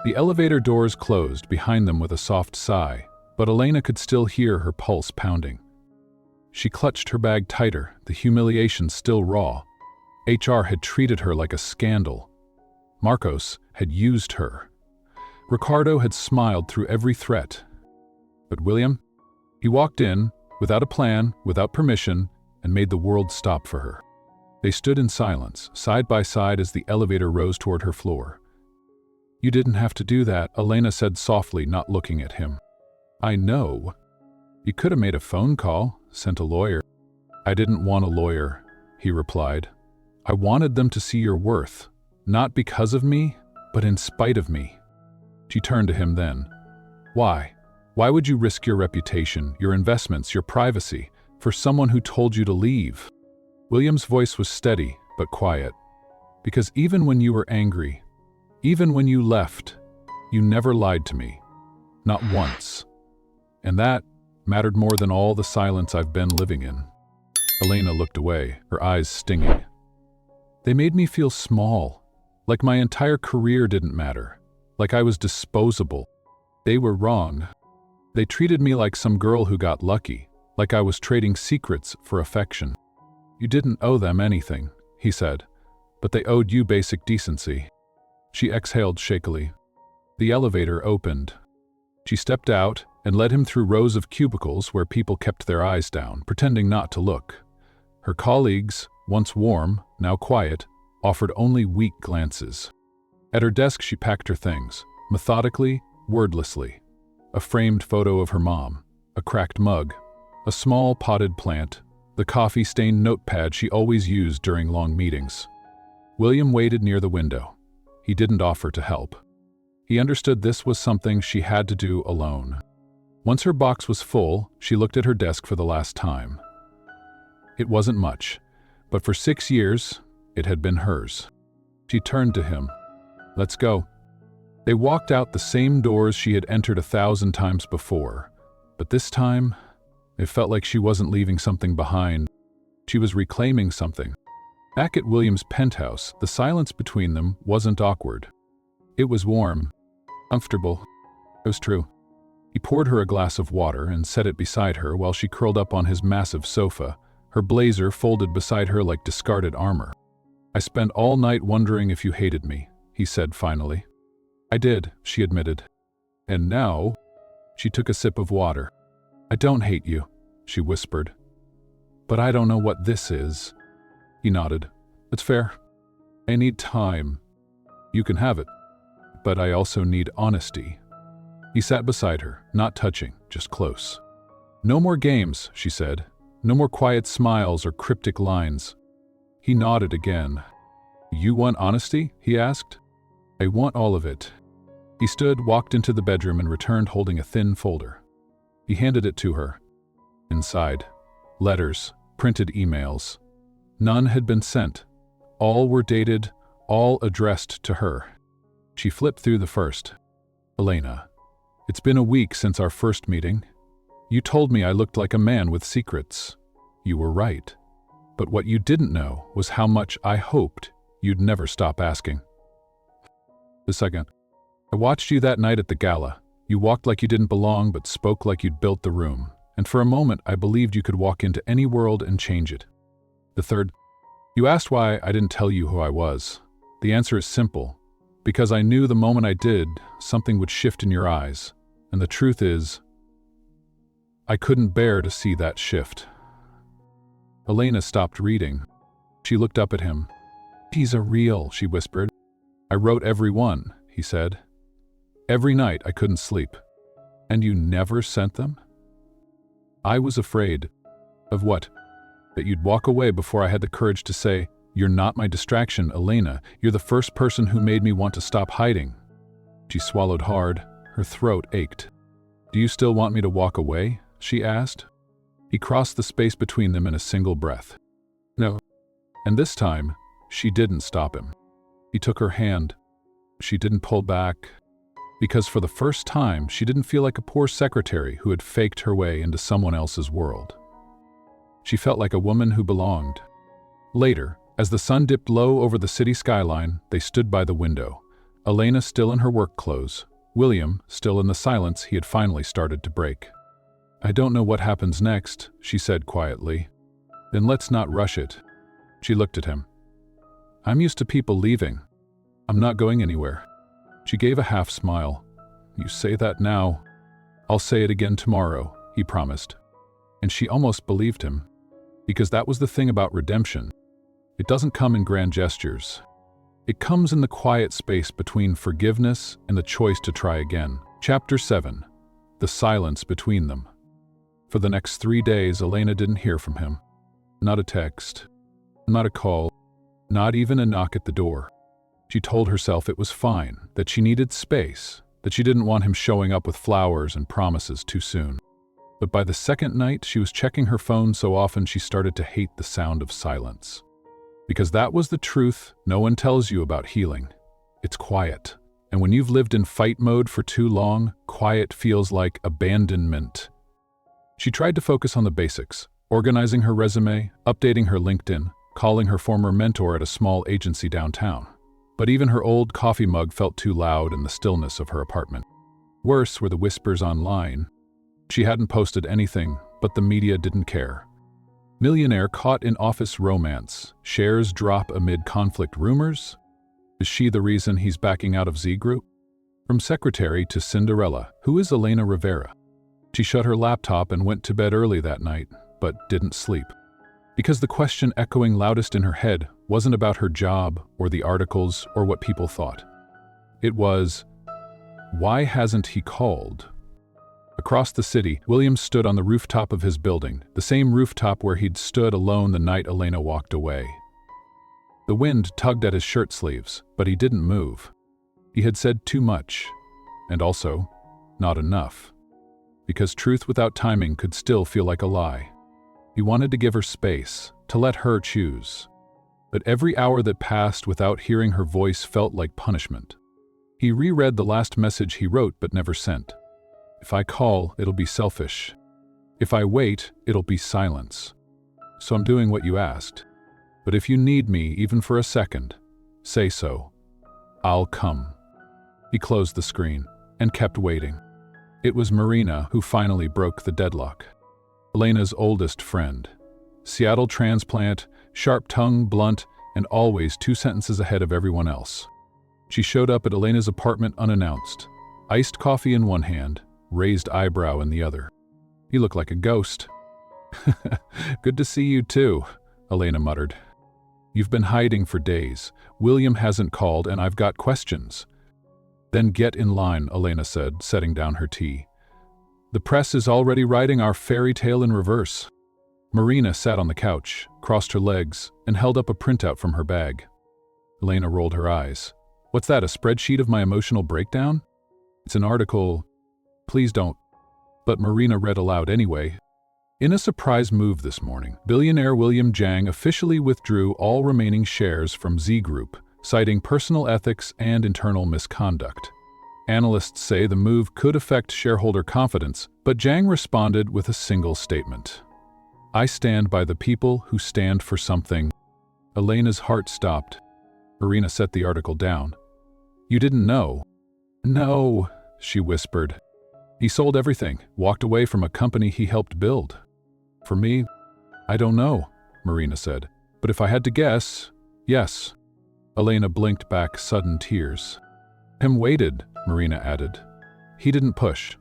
The elevator doors closed behind them with a soft sigh, but Elena could still hear her pulse pounding. She clutched her bag tighter, the humiliation still raw. HR had treated her like a scandal. Marcos had used her. Ricardo had smiled through every threat. But William? He walked in, without a plan, without permission, and made the world stop for her. They stood in silence, side by side as the elevator rose toward her floor. You didn't have to do that, Elena said softly, not looking at him. I know. You could have made a phone call, sent a lawyer. I didn't want a lawyer, he replied. I wanted them to see your worth, not because of me, but in spite of me. She turned to him then. Why? Why would you risk your reputation, your investments, your privacy, for someone who told you to leave? William's voice was steady, but quiet. Because even when you were angry, even when you left, you never lied to me. Not once. And that mattered more than all the silence I've been living in. Elena looked away, her eyes stinging. They made me feel small, like my entire career didn't matter, like I was disposable. They were wrong. They treated me like some girl who got lucky, like I was trading secrets for affection. You didn't owe them anything, he said, but they owed you basic decency. She exhaled shakily. The elevator opened. She stepped out and led him through rows of cubicles where people kept their eyes down, pretending not to look. Her colleagues, once warm, now quiet, offered only weak glances. At her desk she packed her things, methodically, wordlessly. A framed photo of her mom, a cracked mug, a small potted plant, the coffee-stained notepad she always used during long meetings. William waited near the window. He didn't offer to help. He understood this was something she had to do alone. Once her box was full, she looked at her desk for the last time. It wasn't much, but for 6 years, it had been hers. She turned to him. "Let's go." They walked out the same doors she had entered 1,000 times before, but this time, it felt like she wasn't leaving something behind. She was reclaiming something. Back at William's penthouse, the silence between them wasn't awkward. It was warm, comfortable. It was true. He poured her a glass of water and set it beside her while she curled up on his massive sofa, her blazer folded beside her like discarded armor. "I spent all night wondering if you hated me," he said finally. "I did," she admitted. "And now?" She took a sip of water. "I don't hate you," she whispered. "But I don't know what this is." He nodded. "It's fair. I need time. You can have it. But I also need honesty." He sat beside her, not touching, just close. "No more games," she said. "No more quiet smiles or cryptic lines." He nodded again. "You want honesty?" he asked. "I want all of it." He stood, walked into the bedroom and returned holding a thin folder. He handed it to her. Inside, letters, printed emails. None had been sent. All were dated, all addressed to her. She flipped through the first. "Elena, it's been a week since our first meeting. You told me I looked like a man with secrets. You were right. But what you didn't know was how much I hoped you'd never stop asking. The second, I watched you that night at the gala. You walked like you didn't belong but spoke like you'd built the room. And for a moment I believed you could walk into any world and change it. The third, you asked why I didn't tell you who I was. The answer is simple. Because I knew the moment I did, something would shift in your eyes. And the truth is, I couldn't bear to see that shift." Elena stopped reading. She looked up at him. "These are real," she whispered. "I wrote every one," he said. "Every night I couldn't sleep." "And you never sent them?" "I was afraid." "Of what?" "That you'd walk away before I had the courage to say, 'You're not my distraction, Elena. You're the first person who made me want to stop hiding.'" She swallowed hard. Her throat ached. "Do you still want me to walk away?" she asked. He crossed the space between them in a single breath. "No." And this time, she didn't stop him. He took her hand. She didn't pull back, because for the first time, she didn't feel like a poor secretary who had faked her way into someone else's world. She felt like a woman who belonged. Later, as the sun dipped low over the city skyline, they stood by the window. Elena still in her work clothes, William still in the silence he had finally started to break. "I don't know what happens next," she said quietly. "Then let's not rush it." She looked at him. "I'm used to people leaving. I'm not going anywhere." She gave a half smile. "You say that now. I'll say it again tomorrow," he promised. And she almost believed him. Because that was the thing about redemption. It doesn't come in grand gestures. It comes in the quiet space between forgiveness and the choice to try again. Chapter 7. The silence between them. For the next 3 days, Elena didn't hear from him. Not a text, not a call, not even a knock at the door. She told herself it was fine, that she needed space, that she didn't want him showing up with flowers and promises too soon. But by the second night, she was checking her phone so often she started to hate the sound of silence. Because that was the truth no one tells you about healing. It's quiet. And when you've lived in fight mode for too long, quiet feels like abandonment. She tried to focus on the basics. organizing her resume, updating her LinkedIn, calling her former mentor at a small agency downtown. But even her old coffee mug felt too loud in the stillness of her apartment. Worse were the whispers online. She hadn't posted anything, but the media didn't care. Millionaire caught in office romance. Shares drop amid conflict rumors. Is she the reason he's backing out of Z Group? From secretary to Cinderella, who is Elena Rivera? She shut her laptop and went to bed early that night, but didn't sleep. Because the question echoing loudest in her head wasn't about her job or the articles or what people thought. It was, why hasn't he called? Across the city, William stood on the rooftop of his building, the same rooftop where he'd stood alone the night Elena walked away. The wind tugged at his shirt sleeves, but he didn't move. He had said too much, and also, not enough. Because truth without timing could still feel like a lie. He wanted to give her space, to let her choose. But every hour that passed without hearing her voice felt like punishment. He reread the last message he wrote but never sent. If I call, it'll be selfish. If I wait, it'll be silence. So I'm doing what you asked. But if you need me, even for a second, say so. I'll come. He closed the screen and kept waiting. It was Marina who finally broke the deadlock. Elena's oldest friend. Seattle transplant, sharp-tongued, blunt, and always 2 sentences ahead of everyone else. She showed up at Elena's apartment unannounced, iced coffee in one hand, raised eyebrow in the other. He looked like a ghost. Good to see you too, Elena muttered. You've been hiding for days. William hasn't called and I've got questions. Then get in line, Elena said, setting down her tea. The press is already writing our fairy tale in reverse. Marina sat on the couch, crossed her legs, and held up a printout from her bag. Elena rolled her eyes. What's that, a spreadsheet of my emotional breakdown? It's an article. Please don't. But Marina read aloud anyway. In a surprise move this morning, billionaire William Jiang officially withdrew all remaining shares from Z Group, citing personal ethics and internal misconduct. Analysts say the move could affect shareholder confidence, but Jiang responded with a single statement. I stand by the people who stand for something. Elena's heart stopped. Marina set the article down. You didn't know? No, she whispered. He sold everything, walked away from a company he helped build. For me, I don't know, Marina said. But if I had to guess, yes. Elena blinked back sudden tears. Him waited, Marina added. He didn't push.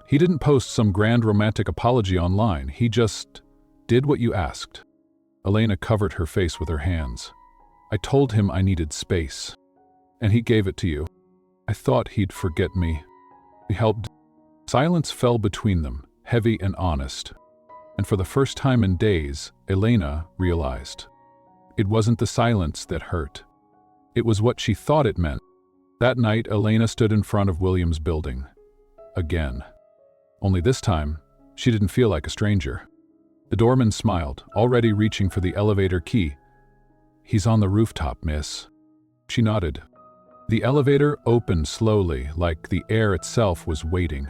He didn't post some grand romantic apology online. He just did what you asked. Elena covered her face with her hands. I told him I needed space. And he gave it to you. I thought he'd forget me. He helped. Silence fell between them, heavy and honest. And for the first time in days, Elena realized. It wasn't the silence that hurt. It was what she thought it meant. That night, Elena stood in front of William's building. Again. Only this time, she didn't feel like a stranger. The doorman smiled, already reaching for the elevator key. He's on the rooftop, miss. She nodded. The elevator opened slowly, like the air itself was waiting.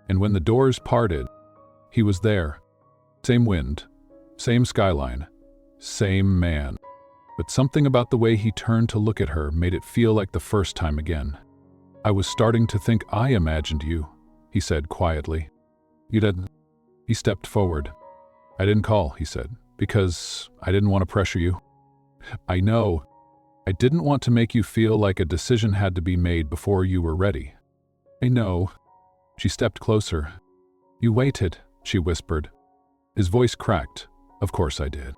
And when the doors parted, he was there. Same wind, same skyline, same man. But something about the way he turned to look at her made it feel like the first time again. I was starting to think I imagined you, he said quietly. You didn't. He stepped forward. I didn't call, he said, because I didn't want to pressure you. I know. I didn't want to make you feel like a decision had to be made before you were ready. I know. She stepped closer. You waited, she whispered. His voice cracked. Of course I did.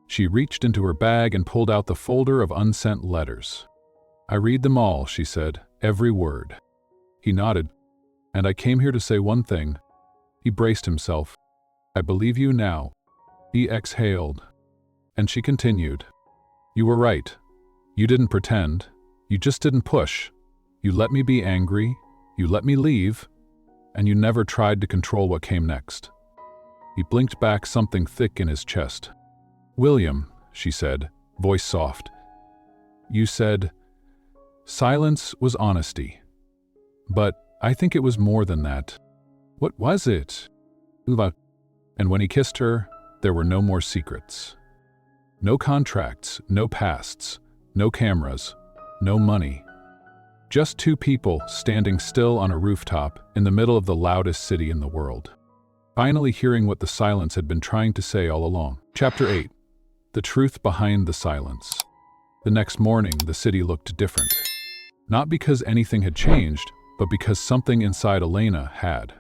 She reached into her bag and pulled out the folder of unsent letters. I read them all, she said, every word. He nodded. And I came here to say one thing. He braced himself. I believe you now. He exhaled. And she continued. You were right. You didn't pretend. You just didn't push. You let me be angry. You let me leave. And you never tried to control what came next. He blinked back something thick in his chest. William, she said, voice soft. You said, silence was honesty. But I think it was more than that. What was it? And when he kissed her, There were no more secrets. No contracts, no pasts, no cameras, no money. Just two people standing still on a rooftop in the middle of the loudest city in the world, finally hearing what the silence had been trying to say all along. Chapter 8. The truth behind the silence. The next morning, the city looked different. Not because anything had changed, but because something inside Elena had.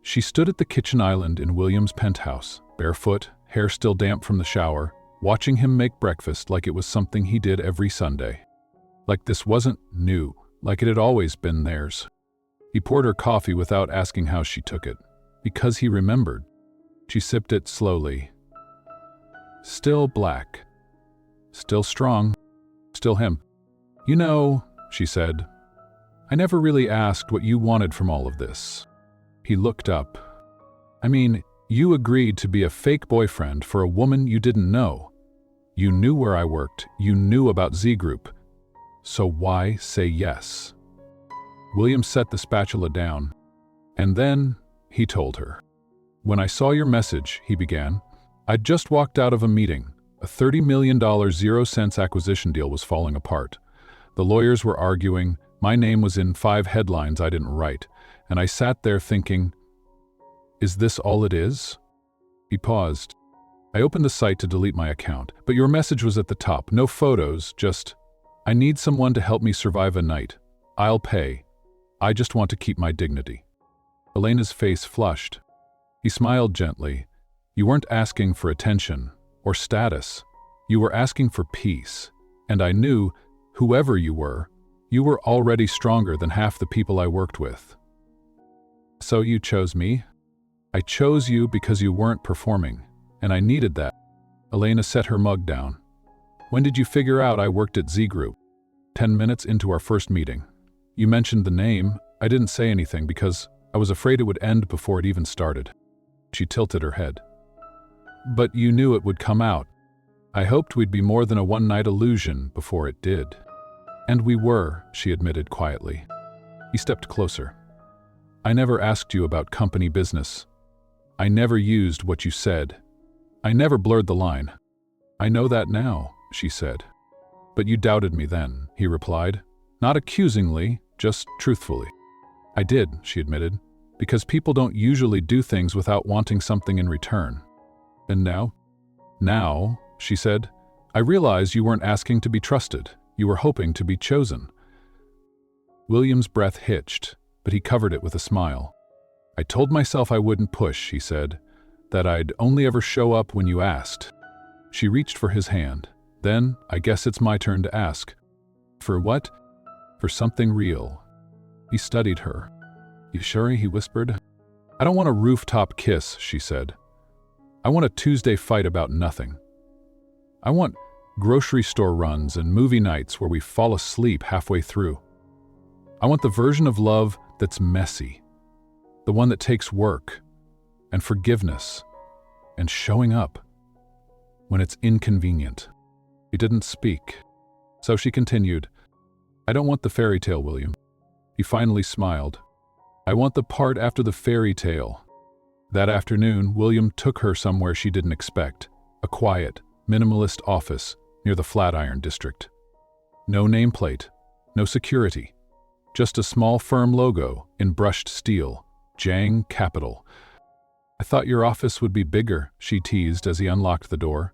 She stood at the kitchen island in William's penthouse, barefoot, hair still damp from the shower, watching him make breakfast like it was something he did every Sunday. Like this wasn't new, like it had always been theirs. He poured her coffee without asking how she took it, because he remembered. She sipped it slowly. Still black. Still strong. Still him. "You know," she said, "I never really asked what you wanted from all of this." He looked up. "I mean, you agreed to be a fake boyfriend for a woman you didn't know. You knew where I worked. You knew about Z Group. So why say yes?" William set the spatula down. And then he told her. "When I saw your message," he began, "I'd just walked out of a meeting. A $30 million 0 cents acquisition deal was falling apart. The lawyers were arguing. My name was in 5 headlines I didn't write. And I sat there thinking, is this all it is?" He paused. "I opened the site to delete my account, but your message was at the top. No photos, just, I need someone to help me survive a night. I'll pay. I just want to keep my dignity." Elena's face flushed. He smiled gently. "You weren't asking for attention or status. You were asking for peace. And I knew, whoever you were already stronger than half the people I worked with. So you chose me? I chose you because you weren't performing, and I needed that." Elena set her mug down. "When did you figure out I worked at Z Group?" 10 minutes into our first meeting. You mentioned the name. I didn't say anything because I was afraid it would end before it even started." She tilted her head. "But you knew it would come out. I hoped we'd be more than a one-night illusion before it did." "And we were," she admitted quietly. He stepped closer. "I never asked you about company business. I never used what you said. I never blurred the line." "I know that now," she said. "But you doubted me then," he replied. Not accusingly, just truthfully. "I did," she admitted, "because people don't usually do things without wanting something in return." "And now?" "Now," she said, "I realize you weren't asking to be trusted. You were hoping to be chosen." William's breath hitched, but he covered it with a smile. "I told myself I wouldn't push," he said, "that I'd only ever show up when you asked." She reached for his hand. "Then, I guess it's my turn to ask." "For what?" "For something real." He studied her. "You sure?" he whispered. "I don't want a rooftop kiss," she said. "I want a Tuesday fight about nothing. I want grocery store runs and movie nights where we fall asleep halfway through. I want the version of love that's messy, the one that takes work and forgiveness and showing up when it's inconvenient." He didn't speak, so she continued, "I don't want the fairy tale, William." He finally smiled. "I want the part after the fairy tale." That afternoon, William took her somewhere she didn't expect, a quiet, minimalist office near the Flatiron District. No nameplate, no security, just a small firm logo in brushed steel, Jang Capital. "I thought your office would be bigger," she teased as he unlocked the door.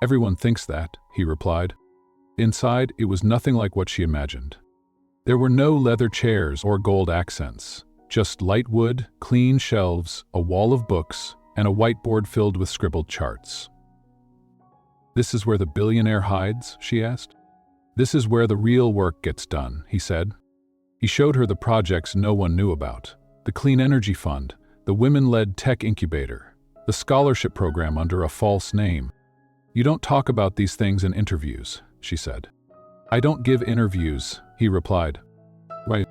"Everyone thinks that," he replied. Inside, it was nothing like what she imagined. There were no leather chairs or gold accents, just light wood, clean shelves, a wall of books, and a whiteboard filled with scribbled charts. "This is where the billionaire hides?" she asked. "This is where the real work gets done," he said. He showed her the projects no one knew about: the Clean Energy Fund, the women-led tech incubator, the scholarship program under a false name. "You don't talk about these things in interviews," she said. "I don't give interviews," he replied. "Why?"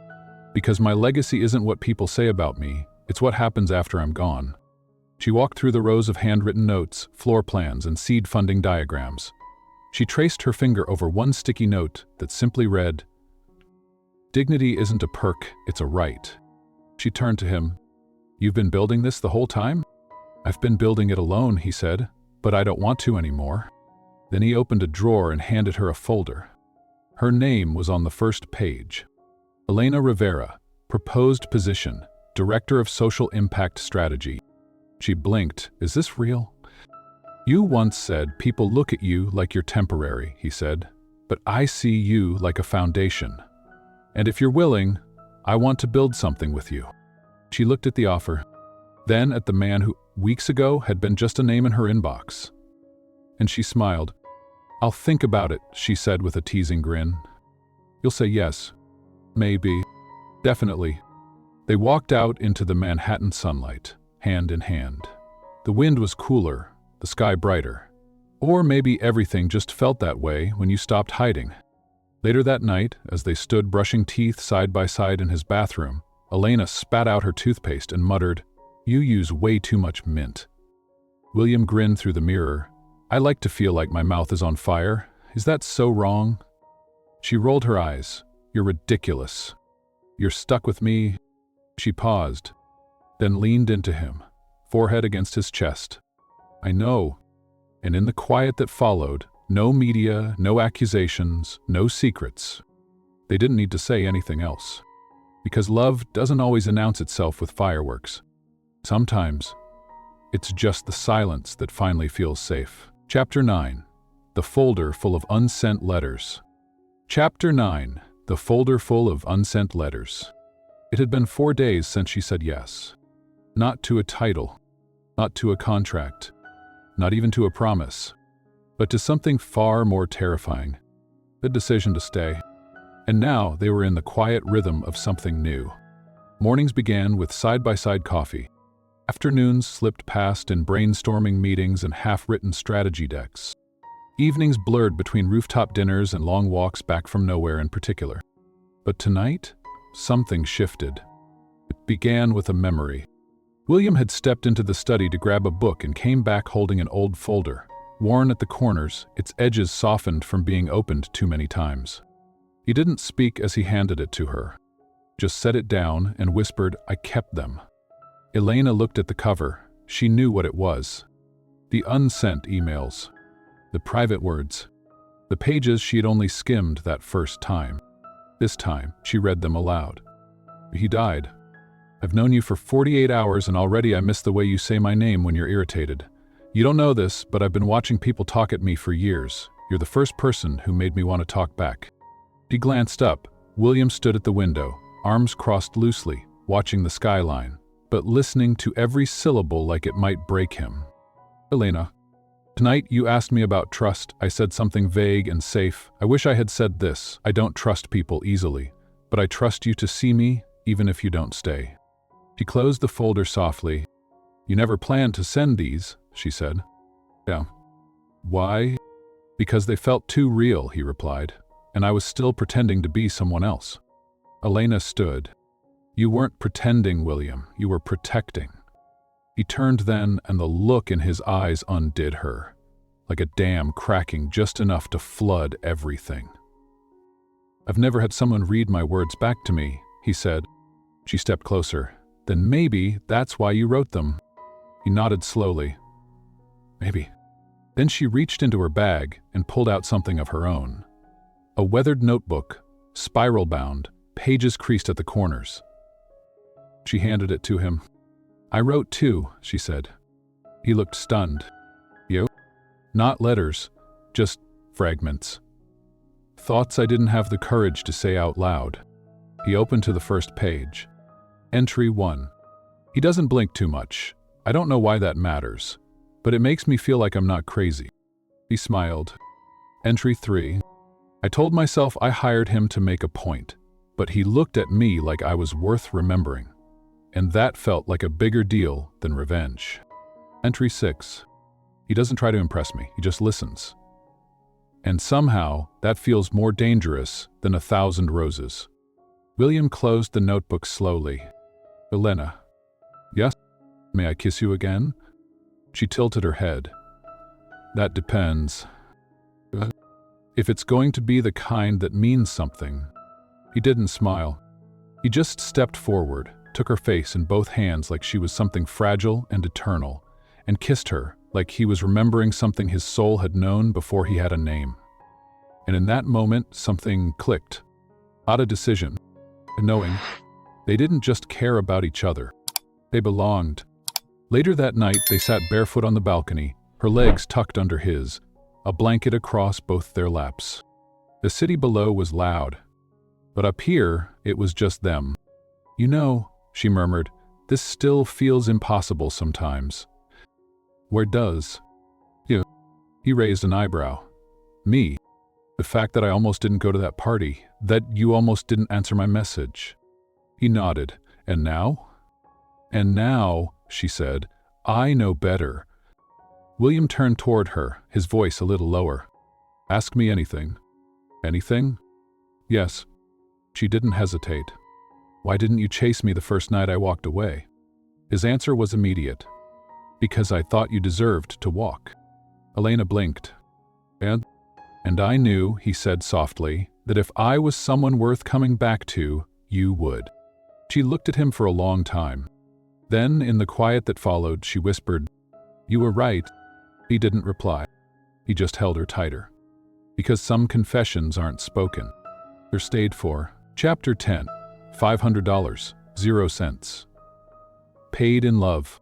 "Because my legacy isn't what people say about me, it's what happens after I'm gone." She walked through the rows of handwritten notes, floor plans, and seed funding diagrams. She traced her finger over one sticky note that simply read, "Dignity isn't a perk, it's a right." She turned to him. "You've been building this the whole time?" "I've been building it alone," he said, "but I don't want to anymore." Then he opened a drawer and handed her a folder. Her name was on the first page. Elena Rivera, proposed position, Director of Social Impact Strategy. She blinked. "Is this real?" "You once said people look at you like you're temporary," he said, "but I see you like a foundation. And if you're willing, I want to build something with you." She looked at the offer, then at the man who, weeks ago, had been just a name in her inbox. And she smiled. "I'll think about it," she said with a teasing grin. "You'll say yes." "Maybe." "Definitely." They walked out into the Manhattan sunlight, hand in hand. The wind was cooler, the sky brighter. Or maybe everything just felt that way when you stopped hiding. Later that night, as they stood brushing teeth side by side in his bathroom, Elena spat out her toothpaste and muttered, "You use way too much mint." William grinned through the mirror. "I like to feel like my mouth is on fire. Is that so wrong?" She rolled her eyes. "You're ridiculous. You're stuck with me." She paused, then leaned into him, forehead against his chest. "I know." And in the quiet that followed, no media, no accusations, no secrets. They didn't need to say anything else. Because love doesn't always announce itself with fireworks. Sometimes, it's just the silence that finally feels safe. Chapter 9. The folder full of unsent letters. Chapter 9. The folder full of unsent letters. It had been 4 days since she said yes. Not to a title, not to a contract, not even to a promise, but to something far more terrifying, the decision to stay. And now they were in the quiet rhythm of something new. Mornings began with side-by-side coffee. Afternoons slipped past in brainstorming meetings and half-written strategy decks. Evenings blurred between rooftop dinners and long walks back from nowhere in particular. But tonight, something shifted. It began with a memory. William had stepped into the study to grab a book and came back holding an old folder, worn at the corners, its edges softened from being opened too many times. He didn't speak as he handed it to her, just set it down and whispered, "I kept them." Elena looked at the cover. She knew what it was. The unsent emails. The private words. The pages she had only skimmed that first time. This time, she read them aloud. "He died. I've known you for 48 hours and already I miss the way you say my name when you're irritated. You don't know this, but I've been watching people talk at me for years. You're the first person who made me want to talk back." He glanced up. William stood at the window, arms crossed loosely, watching the skyline, but listening to every syllable like it might break him. "Elena, tonight you asked me about trust. I said something vague and safe. I wish I had said this. I don't trust people easily, but I trust you to see me, even if you don't stay." She closed the folder softly. "You never planned to send these," she said. "Yeah." "Why?" "Because they felt too real," he replied, "and I was still pretending to be someone else." Elena stood. "You weren't pretending, William. You were protecting." He turned then, and the look in his eyes undid her, like a dam cracking just enough to flood everything. "I've never had someone read my words back to me," he said. She stepped closer. "Then maybe that's why you wrote them." He nodded slowly. "Maybe." Then she reached into her bag and pulled out something of her own. A weathered notebook, spiral-bound, pages creased at the corners. She handed it to him. "I wrote too," she said. He looked stunned. "You?" "Not letters, just fragments. Thoughts I didn't have the courage to say out loud." He opened to the first page. Entry 1. "He doesn't blink too much. I don't know why that matters, but it makes me feel like I'm not crazy." He smiled. Entry 3. "I told myself I hired him to make a point, but he looked at me like I was worth remembering, and that felt like a bigger deal than revenge." Entry 6. "He doesn't try to impress me, he just listens. And somehow, that feels more dangerous than 1,000 roses." William closed the notebook slowly. "Elena." "Yes? May I kiss you again?" She tilted her head. "That depends. If it's going to be the kind that means something." He didn't smile. He just stepped forward, took her face in both hands like she was something fragile and eternal, and kissed her like he was remembering something his soul had known before he had a name. And in that moment, something clicked. Not a decision, a knowing. They didn't just care about each other. They belonged. Later that night, they sat barefoot on the balcony, her legs tucked under his, a blanket across both their laps. The city below was loud, but up here, it was just them. "You know," she murmured, "this still feels impossible sometimes." "Where does?" "You." He raised an eyebrow. "Me? The fact that I almost didn't go to that party, that you almost didn't answer my message." He nodded. "And now?" "And now," she said, "I know better." William turned toward her, his voice a little lower. "Ask me anything." "Anything?" "Yes." She didn't hesitate. "Why didn't you chase me the first night I walked away?" His answer was immediate. "Because I thought you deserved to walk." Elena blinked. And I knew," he said softly, "that if I was someone worth coming back to, you would." She looked at him for a long time. Then, in the quiet that followed, she whispered, "You were right." He didn't reply. He just held her tighter. Because some confessions aren't spoken. They're stayed for. Chapter 10. $500, 0 cents. Paid in love.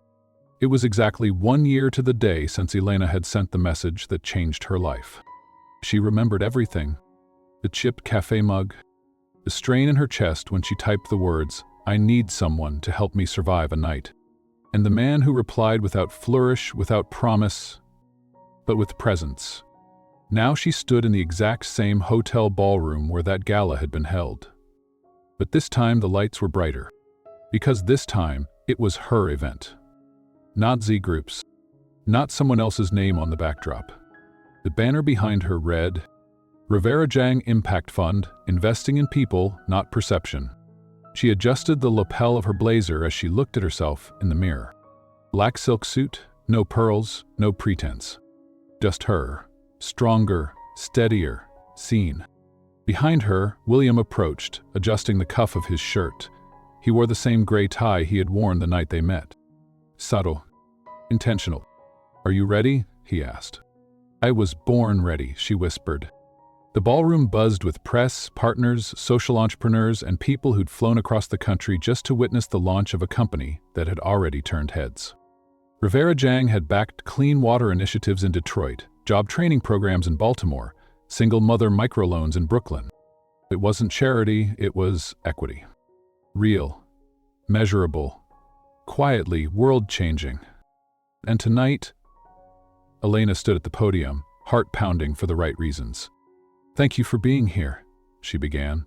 It was exactly 1 year to the day since Elena had sent the message that changed her life. She remembered everything. The chipped cafe mug, the strain in her chest when she typed the words, "I need someone to help me survive a night," and the man who replied without flourish, without promise, but with presence. Now she stood in the exact same hotel ballroom where that gala had been held. But this time the lights were brighter, because this time it was her event. Not Z Group's, not someone else's name on the backdrop. The banner behind her read, "Rivera Jang Impact Fund, investing in people, not perception." She adjusted the lapel of her blazer as she looked at herself in the mirror. Black silk suit, no pearls, no pretense. Just her, stronger, steadier, seen. Behind her, William approached, adjusting the cuff of his shirt. He wore the same gray tie he had worn the night they met. Subtle, intentional. "Are you ready?" he asked. "I was born ready," she whispered. The ballroom buzzed with press, partners, social entrepreneurs, and people who'd flown across the country just to witness the launch of a company that had already turned heads. Rivera Jang had backed clean water initiatives in Detroit, job training programs in Baltimore, single mother microloans in Brooklyn. It wasn't charity, it was equity. Real, measurable, quietly world-changing. And tonight, Elena stood at the podium, heart pounding for the right reasons. "Thank you for being here," she began.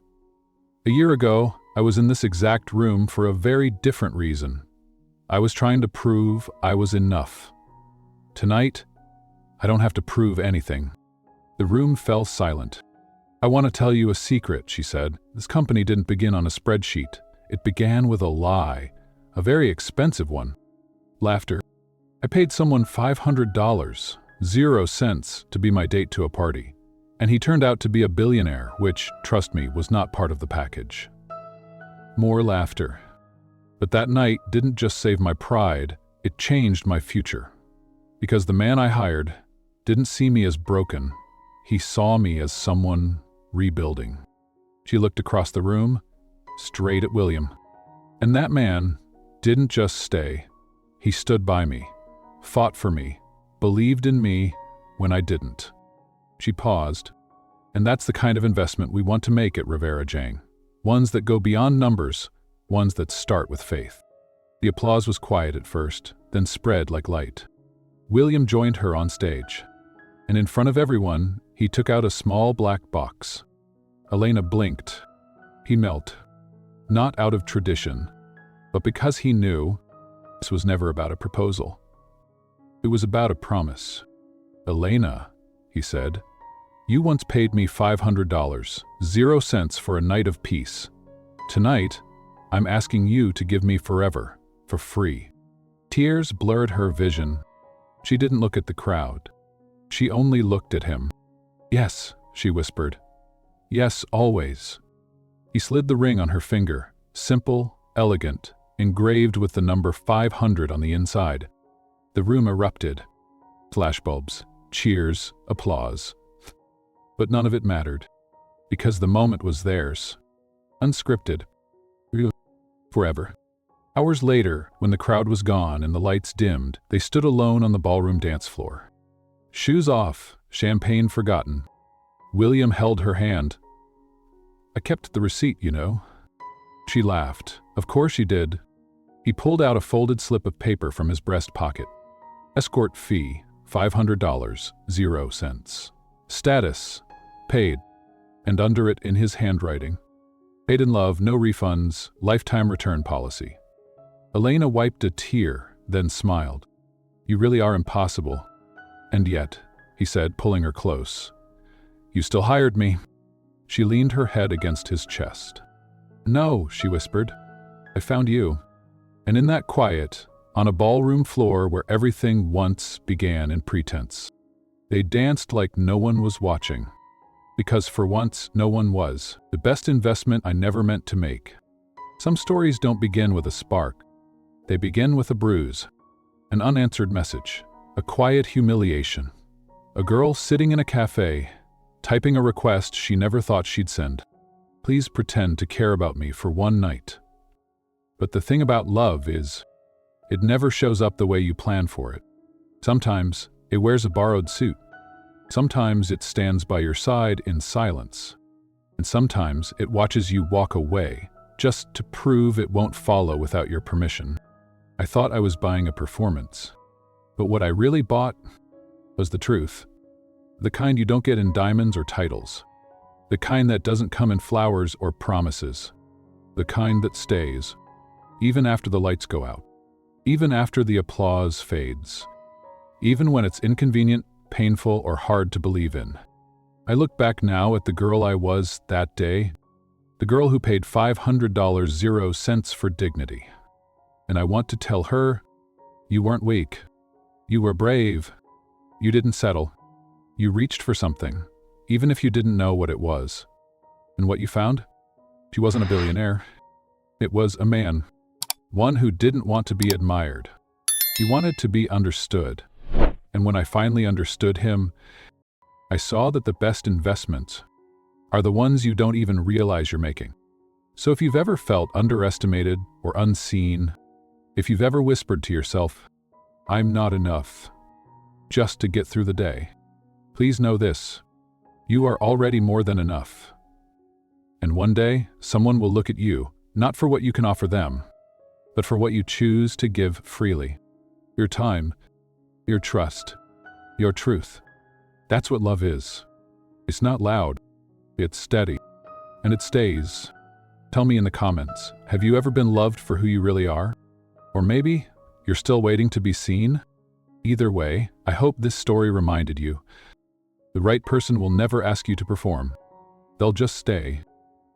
"A year ago, I was in this exact room for a very different reason. I was trying to prove I was enough. Tonight, I don't have to prove anything." The room fell silent. "I want to tell you a secret," she said. "This company didn't begin on a spreadsheet. It began with a lie, a very expensive one." Laughter. "I paid someone $500, 0 cents, to be my date to a party. And he turned out to be a billionaire, which, trust me, was not part of the package." More laughter. "But that night didn't just save my pride, it changed my future. Because the man I hired didn't see me as broken, he saw me as someone rebuilding." She looked across the room, straight at William. "And that man didn't just stay. He stood by me, fought for me, believed in me when I didn't." She paused. "And that's the kind of investment we want to make at Rivera Jang. Ones that go beyond numbers, ones that start with faith." The applause was quiet at first, then spread like light. William joined her on stage. And in front of everyone, he took out a small black box. Elena blinked. He knelt. Not out of tradition, but because he knew this was never about a proposal. It was about a promise. "Elena," he said, "you once paid me $500, 0 cents, for a night of peace. Tonight, I'm asking you to give me forever, for free." Tears blurred her vision. She didn't look at the crowd. She only looked at him. "Yes," she whispered. "Yes, always." He slid the ring on her finger, simple, elegant, engraved with the number 500 on the inside. The room erupted. Flashbulbs, cheers, applause. But none of it mattered, because the moment was theirs. Unscripted. Forever. Hours later, when the crowd was gone and the lights dimmed, they stood alone on the ballroom dance floor. Shoes off, champagne forgotten. William held her hand. "I kept the receipt, you know." She laughed. "Of course you did." He pulled out a folded slip of paper from his breast pocket. Escort fee, $500, 0 cents. Status, paid. And under it, in his handwriting, "Paid in love, no refunds, lifetime return policy." Elena wiped a tear, then smiled. "You really are impossible. And yet," he said, pulling her close, "you still hired me." She leaned her head against his chest. "No," she whispered, "I found you." And in that quiet, on a ballroom floor where everything once began in pretense, they danced like no one was watching. Because for once, no one was. The best investment I never meant to make. Some stories don't begin with a spark. They begin with a bruise, an unanswered message, a quiet humiliation. A girl sitting in a cafe, typing a request she never thought she'd send. "Please pretend to care about me for one night." But the thing about love is, it never shows up the way you plan for it. Sometimes it wears a borrowed suit. Sometimes it stands by your side in silence. And sometimes it watches you walk away, just to prove it won't follow without your permission. I thought I was buying a performance. But what I really bought was the truth. The kind you don't get in diamonds or titles. The kind that doesn't come in flowers or promises. The kind that stays, even after the lights go out. Even after the applause fades. Even when it's inconvenient, painful, or hard to believe in. I look back now at the girl I was that day. The girl who paid $500, 0 cents for dignity. And I want to tell her, you weren't weak. You were brave. You didn't settle. You reached for something, even if you didn't know what it was. And what you found? She wasn't a billionaire. It was a man. One who didn't want to be admired. He wanted to be understood. And when I finally understood him, I saw that the best investments are the ones you don't even realize you're making. So if you've ever felt underestimated or unseen, if you've ever whispered to yourself, "I'm not enough," just to get through the day, please know this: you are already more than enough. And one day, someone will look at you, not for what you can offer them, but for what you choose to give freely. Your time, your trust, your truth. That's what love is. It's not loud, it's steady, and it stays. Tell me in the comments, have you ever been loved for who you really are? Or maybe you're still waiting to be seen? Either way, I hope this story reminded you. The right person will never ask you to perform. They'll just stay.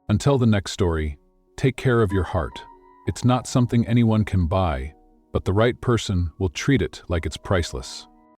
Until the next story, take care of your heart. It's not something anyone can buy, but the right person will treat it like it's priceless.